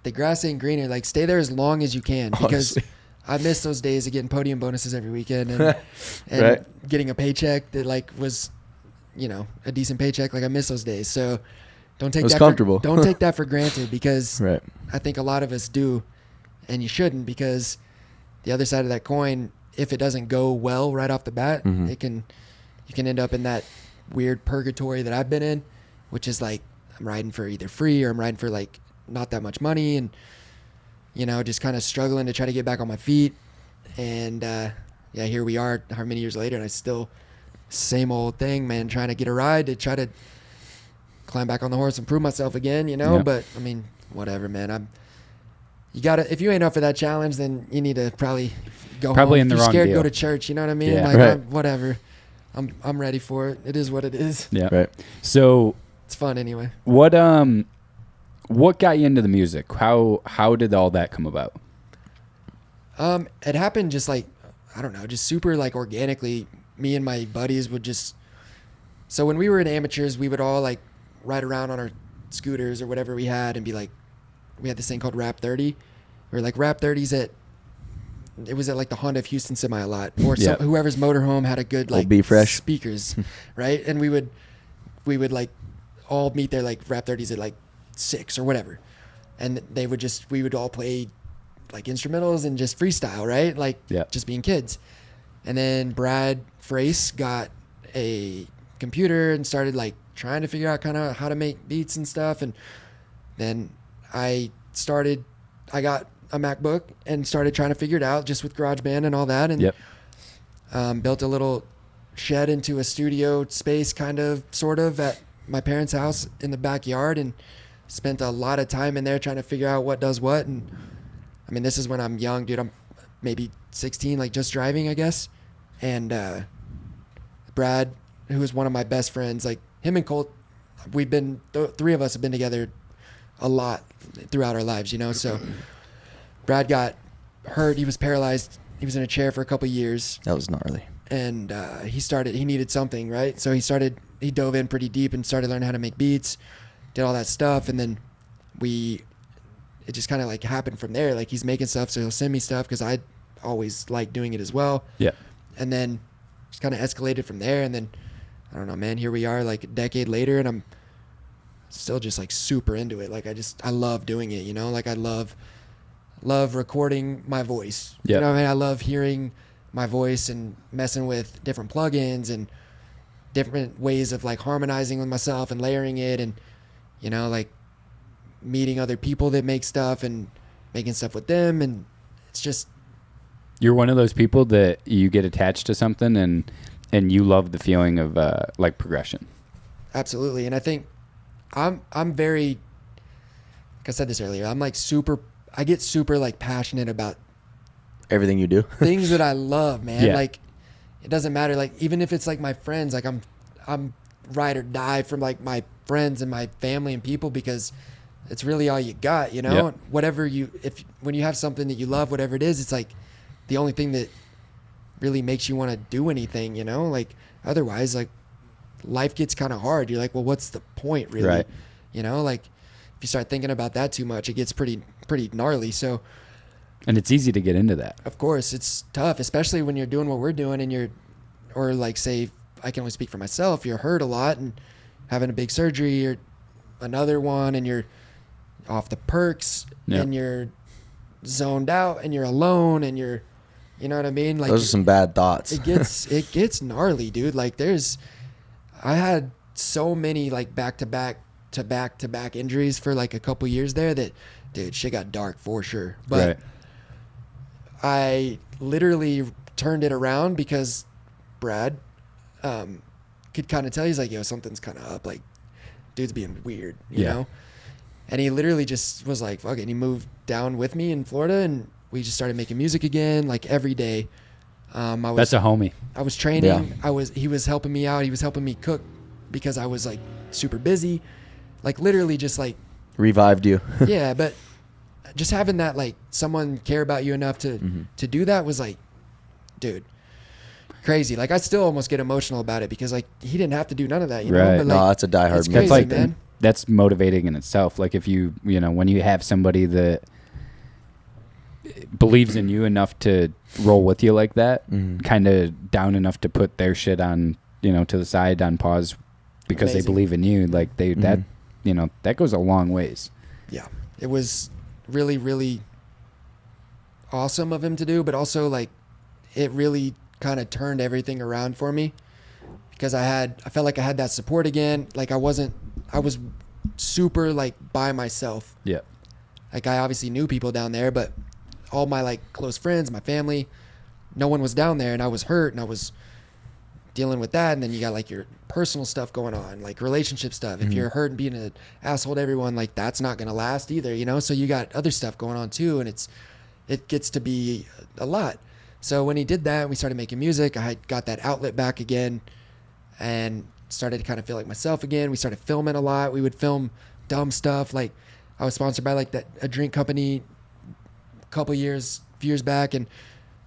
the grass ain't greener. Like, stay there as long as you can because Honestly. I miss those days of getting podium bonuses every weekend and Right. getting a paycheck that like was, you know, a decent paycheck. Like I miss those days. So don't take It was that comfortable. don't take that for granted because Right. I think a lot of us do, and you shouldn't because the other side of that coin, if it doesn't go well right off the bat, Mhm. you can end up in that weird purgatory that I've been in, which is like I'm riding for either free or I'm riding for like not that much money and you know just kind of struggling to try to get back on my feet. And yeah, here we are how many years later and I still same old thing, man, trying to get a ride to try to climb back on the horse and prove myself again, you know. Yeah. But I mean, whatever, man. You gotta, if you ain't up for that challenge, then you need to probably go Probably home. in the if you're wrong scared, deal. go to church. You know what I mean? Yeah. Like, Right. whatever. I'm ready for it. It is what it is. Yeah. Right. So It's fun anyway. what got you into the music? How did all that come about? It happened just like, I don't know, just super like organically. Me and my buddies would just, so when we were in amateurs, we would all like ride around on our scooters or whatever we had and be like, we had this thing called Rap 30. We were like Rap 30s it was at like the Honda of Houston semi a lot, or Yeah. whoever's motorhome had a good like B Fresh. speakers, right? And we would like all meet there like Rap 30s at like 6 or whatever, and we would all play like instrumentals and just freestyle, right? Like Yeah. just being kids. And then Brad Frace got a computer and started like trying to figure out kind of how to make beats and stuff. And then I got a MacBook and started trying to figure it out just with GarageBand and all that. And Yep. built a little shed into a studio space kind of sort of at my parents' house in the backyard and spent a lot of time in there trying to figure out what does what. And I mean, this is when I'm young, dude. I'm maybe 16, like just driving, I guess. And Brad, who is one of my best friends, like him and Colt, we've been, three of us have been together a lot throughout our lives, you know? So Brad got hurt. He was paralyzed. He was in a chair for a couple years. That was gnarly. And he needed something, right? So he dove in pretty deep and started learning how to make beats, did all that stuff. And then it just kind of like happened from there. Like he's making stuff, so he'll send me stuff because I always like doing it as well. Yeah. And then just kind of escalated from there. And then, I don't know, man, here we are like a decade later and I'm still just like super into it. Like I love doing it, you know? Like I love recording my voice. Yeah. You know what I mean? I love hearing my voice and messing with different plugins and different ways of like harmonizing with myself and layering it and, you know, like meeting other people that make stuff and making stuff with them. And it's just, You're one of those people that you get attached to something and you love the feeling of like progression. absolutely. And I think I'm very, like I said this earlier, I get super like passionate about Everything you do. things that I love, man. Yeah. Like it doesn't matter. Like even if it's like my friends, like I'm ride or die from like my friends and my family and people, because it's really all you got, you know. Yep. Whatever when you have something that you love, whatever it is, it's like the only thing that really makes you want to do anything, you know. Like otherwise, like life gets kind of hard. You're like, well, what's the point, really? Right. You know, like if you start thinking about that too much, it gets pretty gnarly. So, And it's easy to get into that. of course, it's tough, especially when you're doing what we're doing and or like say, I can only speak for myself. You're hurt a lot and having a big surgery or another one, and you're off the perks, Yep. and you're zoned out, and you're alone, and you know what I mean? Like Those are some bad thoughts. it gets gnarly, dude. Like I had so many like back to back injuries for like a couple years there that, dude, shit got dark for sure. But Right. I literally turned it around because Brad could kind of tell. He's like, yo, something's kind of up. Like, dude's being weird, you know? And he literally just was like, fuck it. And he moved down with me in Florida, and we just started making music again, like every day. That's a homie. I was training. Yeah. He was helping me out. He was helping me cook because I was like super busy. Like literally just like, Revived you. yeah, but just having that, like someone care about you enough to do that was like, dude, crazy. Like I still almost get emotional about it because like he didn't have to do none of that, you know? Right. But, No, like, that's a diehard it's move. That's crazy, like man. that's motivating in itself. Like if you know, when you have somebody that believes in you enough to roll with you like that, kind of down enough to put their shit on, you know, to the side, on pause, because they Amazing. believe in you. Like that, you know, that goes a long ways. Yeah, it was really, really awesome of him to do, but also like it really kind of turned everything around for me because I felt like I had that support again. Like I was super like by myself. Yeah. Like I obviously knew people down there, but all my like close friends, my family, no one was down there, and I was hurt and I was dealing with that. And then you got like your personal stuff going on, like relationship stuff. If you're hurt and being an asshole to everyone, like that's not going to last either, you know? So you got other stuff going on too. And it gets to be a lot. So when he did that, we started making music. I had got that outlet back again and started to kind of feel like myself again. We started filming a lot. We would film dumb stuff. Like I was sponsored by like a drink company a few years back, and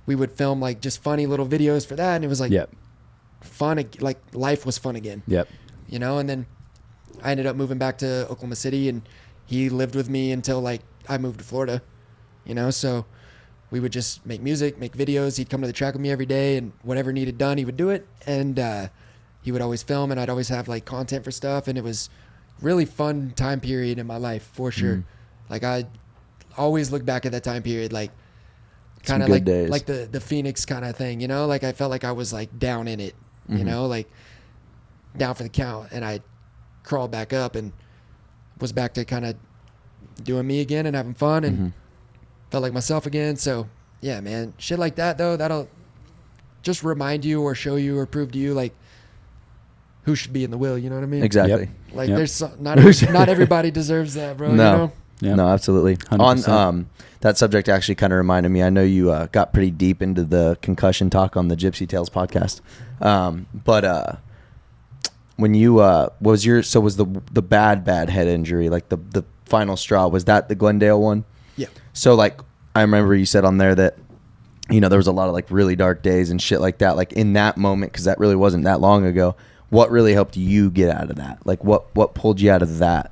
we would film like just funny little videos for that. And it was like, Yep. fun, like life was fun again. Yep. You know, and then I ended up moving back to Oklahoma City, and he lived with me until like I moved to Florida, you know, so we would just make music, make videos. He'd come to the track with me every day, and whatever needed done, he would do it. And he would always film, and I'd always have like content for stuff. And it was really fun time period in my life for sure. Like I always look back at that time period, like kind of good like days. like the Phoenix kind of thing, you know, like I felt like I was like down in it, you know, like down for the count, and I crawled back up and was back to kind of doing me again and having fun and felt like myself again. So yeah, man, shit like that though, that'll just remind you or show you or prove to you like who should be in the wheel, you know what I mean? Exactly. Yep. Like Yep. there's not everybody deserves that, bro. No. You know? Yeah. No, absolutely. 100%. On that subject actually kind of reminded me. I know you got pretty deep into the concussion talk on the Gypsy Tales podcast. But when you was the bad head injury, like the final straw, was that the Glendale one? Yeah. So like I remember you said on there that, you know, there was a lot of like really dark days and shit like that. Like in that moment, because that really wasn't that long ago, what really helped you get out of that? Like what pulled you out of that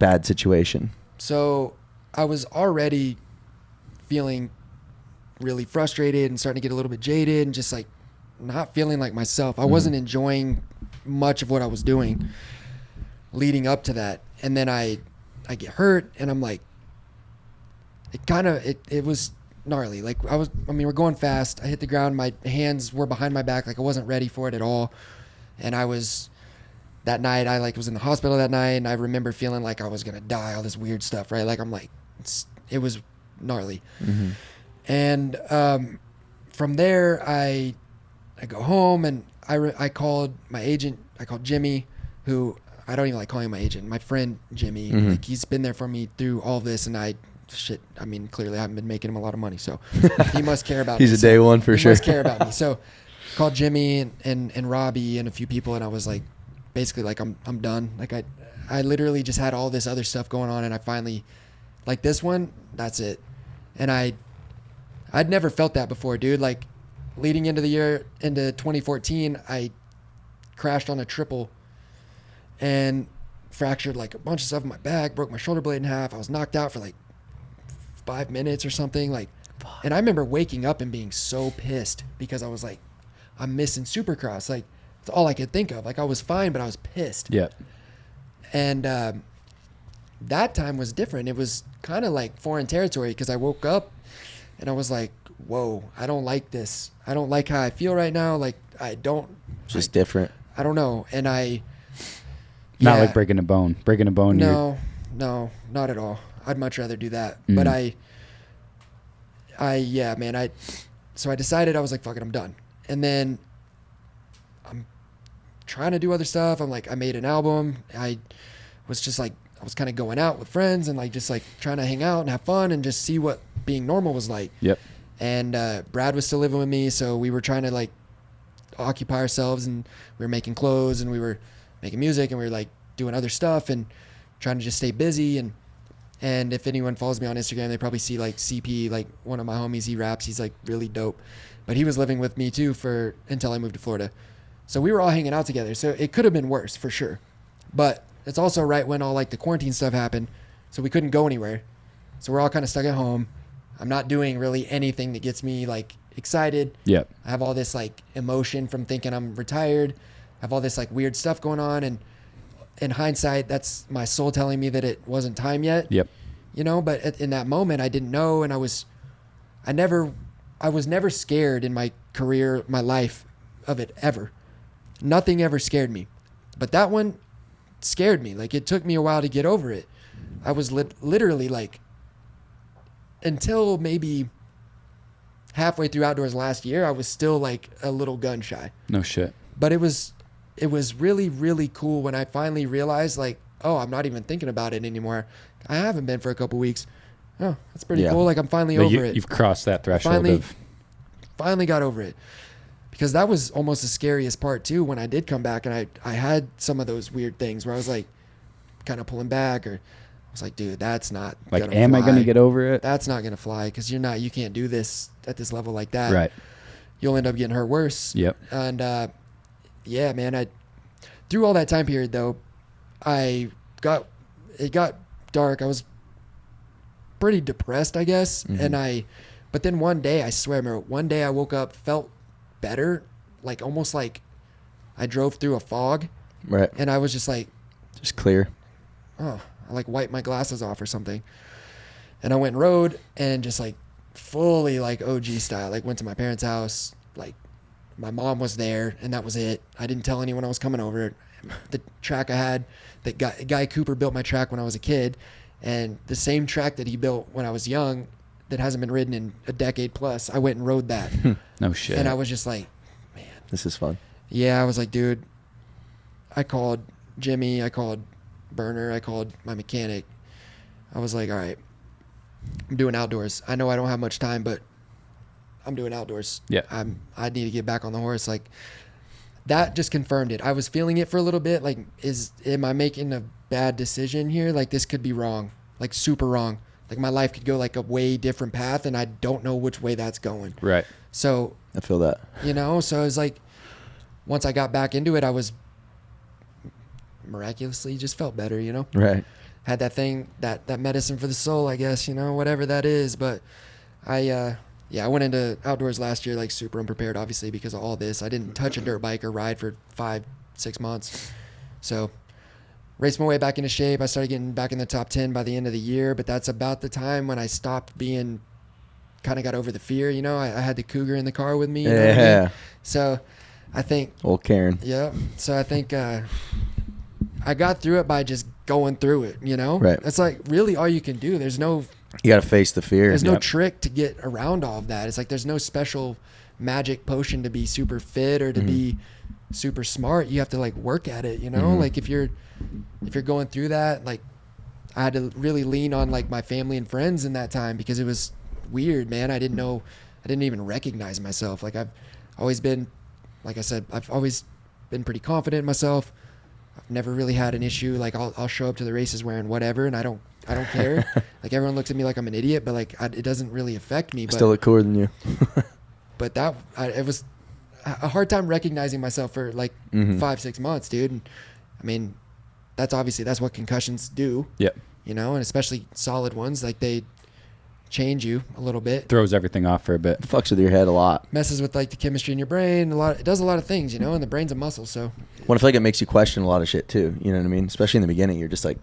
bad situation? So I was already feeling really frustrated and starting to get a little bit jaded and just like not feeling like myself. I wasn't enjoying much of what I was doing leading up to that. And then I get hurt, and I'm like, it was gnarly. Like we're going fast. I hit the ground. My hands were behind my back. Like I wasn't ready for it at all. And that night I like was in the hospital that night, and I remember feeling like I was going to die, all this weird stuff, right? Like I'm like, it was gnarly. And from there I go home, and I called my agent. I called Jimmy, who I don't even like calling him my agent, my friend Jimmy. Like he's been there for me through all this, and clearly I haven't been making him a lot of money, so he must care about me. He's a day one for He sure. must care about me. So called Jimmy and Robbie and a few people, and I was like, basically like I'm done. Like I literally just had all this other stuff going on, and I finally, like this one, that's it. And I'd never felt that before, dude. Like leading into the year, into 2014, I crashed on a triple and fractured like a bunch of stuff in my back, broke my shoulder blade in half. I was knocked out for like 5 minutes or something. Like, and I remember waking up and being so pissed because I was like, I'm missing Supercross. Like, it's all I could think of. Like, I was fine, but I was pissed. Yeah. And that time was different. It was kind of like foreign territory because I woke up and I was like, whoa, I don't like this. I don't like how I feel right now. Like, I don't. Just different. I don't know. And Not like breaking a bone. Breaking a bone. No, not at all. I'd much rather do that. But so I decided, I was like, fuck it, I'm done. And then I'm trying to do other stuff. I'm like, I made an album. I was just like, I was kind of going out with friends and like, just like trying to hang out and have fun and just see what being normal was like. Yep. And Brad was still living with me. So we were trying to like occupy ourselves, and we were making clothes and we were making music and we were like doing other stuff and trying to just stay busy. And if anyone follows me on Instagram, they probably see like CP, like one of my homies, he raps. He's like really dope, but he was living with me too until I moved to Florida. So we were all hanging out together. So it could have been worse for sure, but it's also right when all like the quarantine stuff happened. So we couldn't go anywhere. So we're all kind of stuck at home. I'm not doing really anything that gets me like excited. Yep. I have all this like emotion from thinking I'm retired. I have all this like weird stuff going on. And in hindsight, that's my soul telling me that it wasn't time yet. Yep. You know, but in that moment I didn't know. And I was never scared in my career, my life of it ever. Nothing ever scared me, but that one scared me. Like it took me a while to get over it. I was literally like, until maybe halfway through outdoors last year, I was still like a little gun shy. No shit. But it was really, really cool when I finally realized like, oh, I'm not even thinking about it anymore. I haven't been for a couple weeks. Oh, that's pretty cool. Like I'm finally over it. You've crossed that threshold. Finally got over it. Because that was almost the scariest part too, when I did come back and I had some of those weird things where I was like kind of pulling back, or I was like, dude, that's not like, gonna am fly. I going to get over it? That's not going to fly because you can't do this at this level like that. Right. You'll end up getting hurt worse. Yep. And yeah, man, through all that time period though, it got dark. I was pretty depressed, I guess. Mm-hmm. But then one day, I swear, one day I woke up, felt better, like almost like I drove through a fog. Right. And I was just like, just clear. Oh, I like wiped my glasses off or something. And I went and rode and just like fully like OG style, like went to my parents' house. Like my mom was there and that was it. I didn't tell anyone I was coming over. The track I had, Guy Cooper built my track when I was a kid, and the same track that he built when I was young that hasn't been ridden in a decade plus, I went and rode that. No shit. And I was just like, man, this is fun. Yeah, I was like, dude, I called Jimmy, I called Burner, I called my mechanic. I was like, all right, I'm doing outdoors. I know I don't have much time, but I'm doing outdoors. Yeah. I need to get back on the horse. Like that just confirmed it. I was feeling it for a little bit. Like, am I making a bad decision here? Like this could be wrong, like super wrong. Like my life could go like a way different path and I don't know which way that's going. Right. So I feel that, so it was like, once I got back into it, I was miraculously just felt better, Right. Had that thing, that medicine for the soul, I guess, whatever that is. But I went into outdoors last year, like super unprepared, obviously, because of all this. I didn't touch a dirt bike or ride for 5-6 months. So raced my way back into shape. I started getting back in the top 10 by the end of the year, but that's about the time when I stopped kind of got over the fear, I had the Cougar in the car with me. You know what I mean? So I think. Old Karen. Yeah. So I think I got through it by just going through it, Right. That's like really all you can do. There's no. You got to face the fear. There's no trick to get around all of that. It's like there's no special magic potion to be super fit or to be super smart. You have to like work at it, Like if you're going through that, like I had to really lean on like my family and friends in that time because it was weird, man. I didn't even recognize myself. Like I've always been, like I said, I've always been pretty confident in myself. I've never really had an issue. Like I'll show up to the races wearing whatever, and I don't care. Like everyone looks at me like I'm an idiot, but like it doesn't really affect me. But, Still look cooler than you. but it was a hard time recognizing myself for like 5-6 months, dude. And I mean, that's what concussions do. Yep. You know, and especially solid ones, like they change you a little bit. Throws everything off for a bit. Fucks with your head a lot. Messes with like the chemistry in your brain. It does a lot of things, you know, and the brain's a muscle. So Well, I feel like it makes you question a lot of shit too. You know what I mean? Especially in the beginning, you're just like,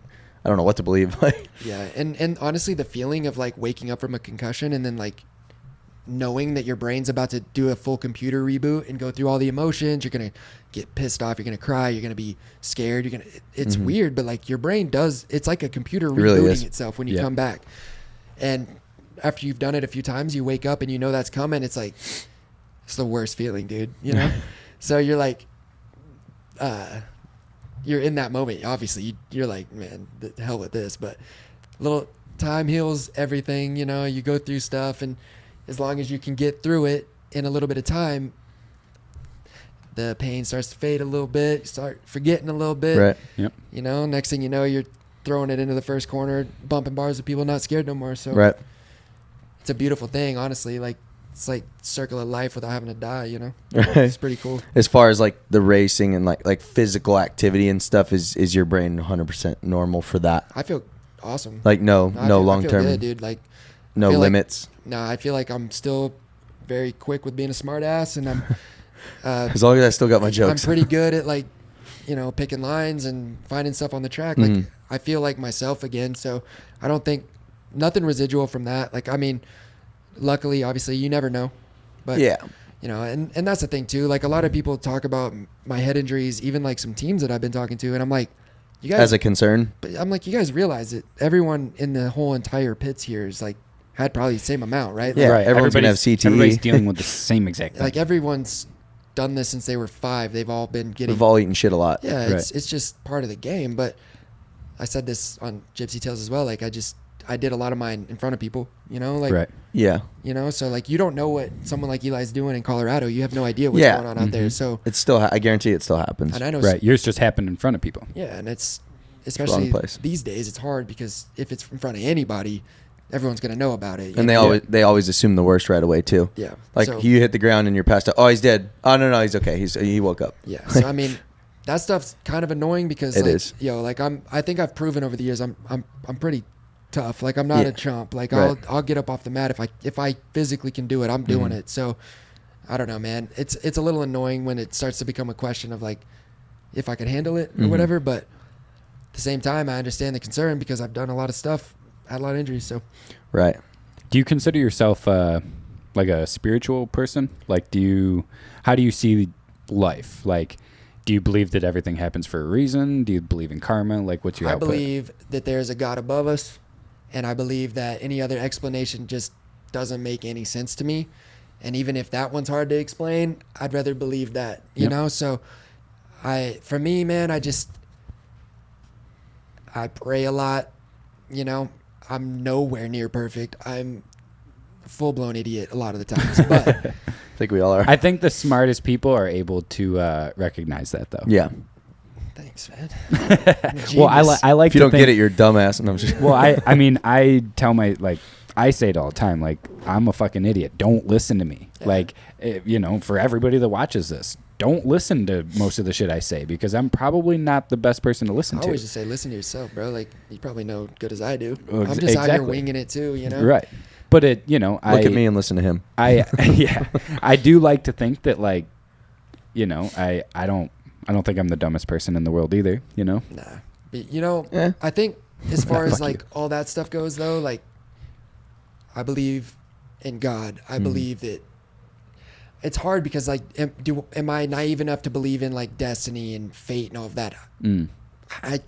I don't know what to believe. Like, yeah, and honestly, the feeling of like waking up from a concussion and then like knowing that your brain's about to do a full computer reboot and go through all the emotions, you're gonna get pissed off, you're gonna cry, you're gonna be scared, it's weird, but like your brain it's like a computer rebooting itself when you come back. And after you've done it a few times, you wake up and you know that's coming. It's like, it's the worst feeling, dude, you know? So you're like, you're in that moment. Obviously you're like, man, the hell with this, but little time heals everything, you know, you go through stuff, and as long as you can get through it in a little bit of time, the pain starts to fade a little bit. You start forgetting a little bit. right. Yep. You know, next thing you know, you're throwing it into the first corner, bumping bars with people not scared no more. So Right. it's a beautiful thing, honestly. Like, it's like circle of life without having to die, you know? Right. It's pretty cool. As far as like the racing and like physical activity and stuff, is your brain 100% normal for that? I feel awesome. Like no I feel long term, good, dude. Like, no feel like- limits. I feel like I'm still very quick with being a smart ass, and I'm As long as I still got my I'm jokes. pretty good at like, you know, picking lines and finding stuff on the track. Like I feel like myself again. So I don't think nothing residual from that. Like, I mean, luckily, obviously you never know, but yeah. you know, and that's the thing too. Like a lot of people talk about my head injuries, even like some teams that I've been talking to. And I'm like, you guys, As a concern. but I'm like, you guys realize that everyone in the whole entire pits here is like, had probably the same amount, right? Yeah, Like, everyone's gonna have CTE. Everybody's dealing with the same exact thing. like everyone's done this since they were 5. They've all been getting. We've all eaten shit a lot. Yeah, Right. it's just part of the game. But I said this on Gypsy Tales as well. Like I did a lot of mine in front of people, you know, like, right. Yeah. you know, so like you don't know what someone like Eli's doing in Colorado. You have no idea what's Yeah. going on out there. So, It's still. I guarantee it still happens. and I know, Right. Yours just happened in front of people. yeah, and it's especially place. these days, it's hard because if it's in front of anybody, everyone's gonna know about it. you And know? they always assume the worst right away too. Yeah. Like So- you hit the ground and you're passed out. Oh, he's dead. Oh no, he's okay. He woke up. Yeah. So I mean, that stuff's kind of annoying because It like, is. yo, like I think I've proven over the years I'm pretty tough. Like I'm not Yeah. a chump. Like Right. I'll get up off the mat if I physically can do it. I'm doing it. So I don't know, man. It's a little annoying when it starts to become a question of like if I could handle it or whatever. But at the same time, I understand the concern because I've done a lot of stuff, had a lot of injuries. So Right. Do you consider yourself like a spiritual person? Like, how do you see life? Like, do you believe that everything happens for a reason? Do you believe in karma? Like, what's your I output? believe that there's a God above us, and I believe that any other explanation just doesn't make any sense to me. And even if that one's hard to explain, I'd rather believe that, you Yep. know? So for me, man, I pray a lot, you know? I'm nowhere near perfect. I'm a full-blown idiot a lot of the times, but I think we all are. I think the smartest people are able to recognize that, though. yeah. thanks, man. Well, I like. If you to don't think, get it, you're a dumbass. And I'm just. Well, I mean, I tell I say it all the time. Like, I'm a fucking idiot. Don't listen to me. Yeah. Like, you know, for everybody that watches this, don't listen to most of the shit I say because I'm probably not the best person to listen I to. always just say, listen to yourself, bro. Like, you probably know good as I do. Well, I'm just out here exactly. winging it too, you know? Right. But Look at me and listen to him. Yeah, I do like to think that, like, you know, I don't think I'm the dumbest person in the world either, you know? Nah. But, you know, Eh. I think as far as Fuck like all that stuff goes though, like I believe in God. I believe that it's hard because like am I naive enough to believe in like destiny and fate and all of that?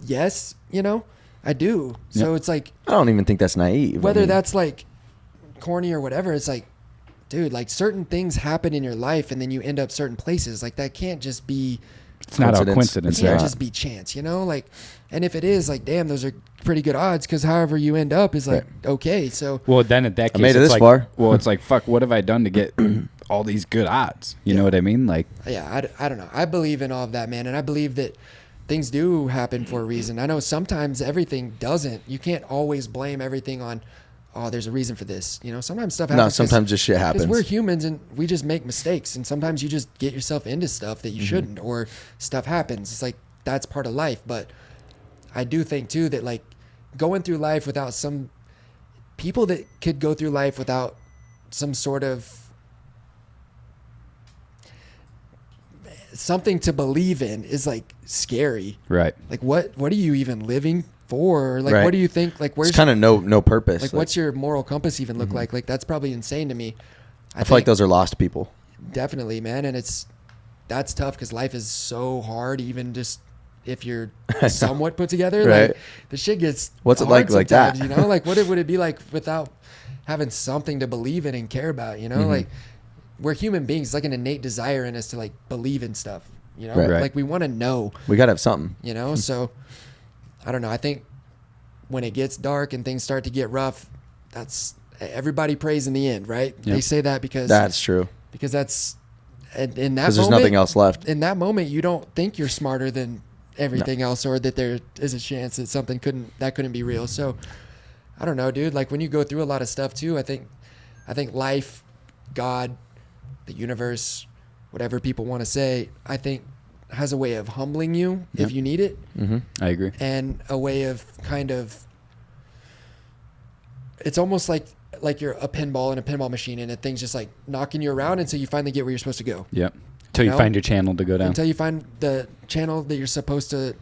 Yes, you know, I do. So it's like I don't even think that's naive. whether I mean, that's like corny or whatever, it's like, dude, like certain things happen in your life and then you end up certain places. Like that can't just be It's not all Coincidence. coincidence. it can't Yeah. just be chance, you know? Like, and if it is, like, damn, those are pretty good odds because however you end up is like okay. So Well, then at that case, made it it's this like, far. well, it's like, fuck, what have I done to get all these good odds? You know what I mean? Like, yeah, I don't know. I believe in all of that, man, and I believe that things do happen for a reason. I know sometimes everything doesn't. You can't always blame everything on, oh, there's a reason for this. You know, sometimes stuff happens. No, sometimes just shit happens. Because we're humans and we just make mistakes. And sometimes you just get yourself into stuff that you shouldn't, or stuff happens. It's like, that's part of life. But I do think too that like going through life without some people that could go through life without some sort of something to believe in is like scary. Right. Like what are you even living for? Like Right. what do you think? Like where's It's kind of no purpose. like what's your moral compass even look like? Like that's probably insane to me. I feel like those are lost people. Definitely, man, and that's tough because life is so hard. Even just if you're somewhat put together, Right. like the shit gets. What's it hard like that? sometimes, You know, like what would it be like without having something to believe in and care about? You know, like we're human beings. It's like an innate desire in us to like believe in stuff. You know, Right. like we want to know. We gotta have something. You know, so I don't know. I think when it gets dark and things start to get rough, that's everybody prays in the end, right? Yep. They say that because That's true. that's in that moment. Because there's nothing else left. In that moment, you don't think you're smarter than everything else, or that there is a chance that something couldn't be real. So I don't know, dude. Like when you go through a lot of stuff too, I think life, God, the universe, whatever people want to say, I think has a way of humbling you if you need it, I agree. and a way of kind of. It's almost like you're a pinball in a pinball machine, and thing's just like knocking you around until you finally get where you're supposed to go. Yep. Until you know? find your channel to go down. Until you find the channel that you're supposed to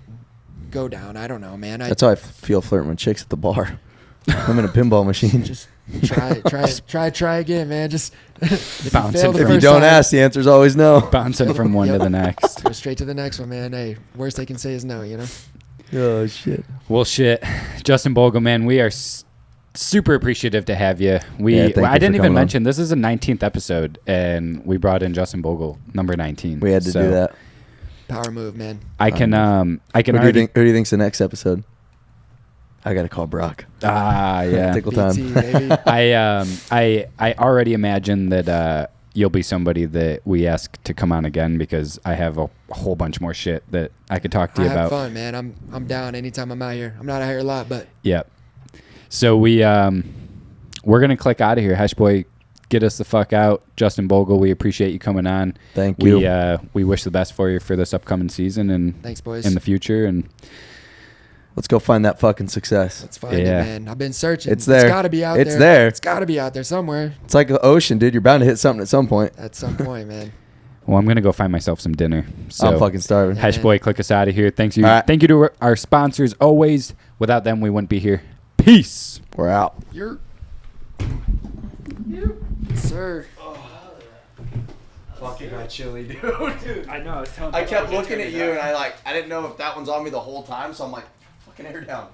go down. I don't know, man. That's how I feel flirting with chicks at the bar. I'm in a pinball machine. Just try again, man. Just if Bouncing fail the If you first don't time, ask, the answer's always no. Bouncing from one to the next. go straight to the next one, man. Hey, worst they can say is no, you know? Oh shit. Well, shit. Justin Bogle, man, we are super appreciative to have you. Thank you I for didn't even coming on. mention this is a 19th episode, and we brought in Justin Bogle, number 19. We had to So do that. Power move, man. I can Who do you already. think? Who do you think's the next episode? I gotta call Brock. Yeah. Tickle time. BT, baby. I already imagine that you'll be somebody that we ask to come on again, because I have a whole bunch more shit that I could talk to I you have about. fun, man. I'm down anytime I'm out here. I'm not out here a lot, but Yep. So we're gonna click out of here. Hash boy, get us the fuck out. Justin Bogle, we appreciate you coming on. Thank you. We wish the best for you for this upcoming season and thanks, boys. in the future. And Let's go find that fucking success. Let's find it, Yeah. man. I've been searching. It's there. It's got to be out It's there. there. It's got to be out there somewhere It's like the ocean, dude. You're bound to hit something at some point. at some point, man. well, I'm gonna go find myself some dinner. So I'm fucking starving. Yeah. Hash boy, click us out of here. Thank you. All right. Thank you to our sponsors always. Without them, we wouldn't be here. Peace. We're out. You're. Sir. Fucking got chilly, dude. I know. I was telling I kept looking at you and I didn't know if that one's on me the whole time, so I'm like, fucking air down.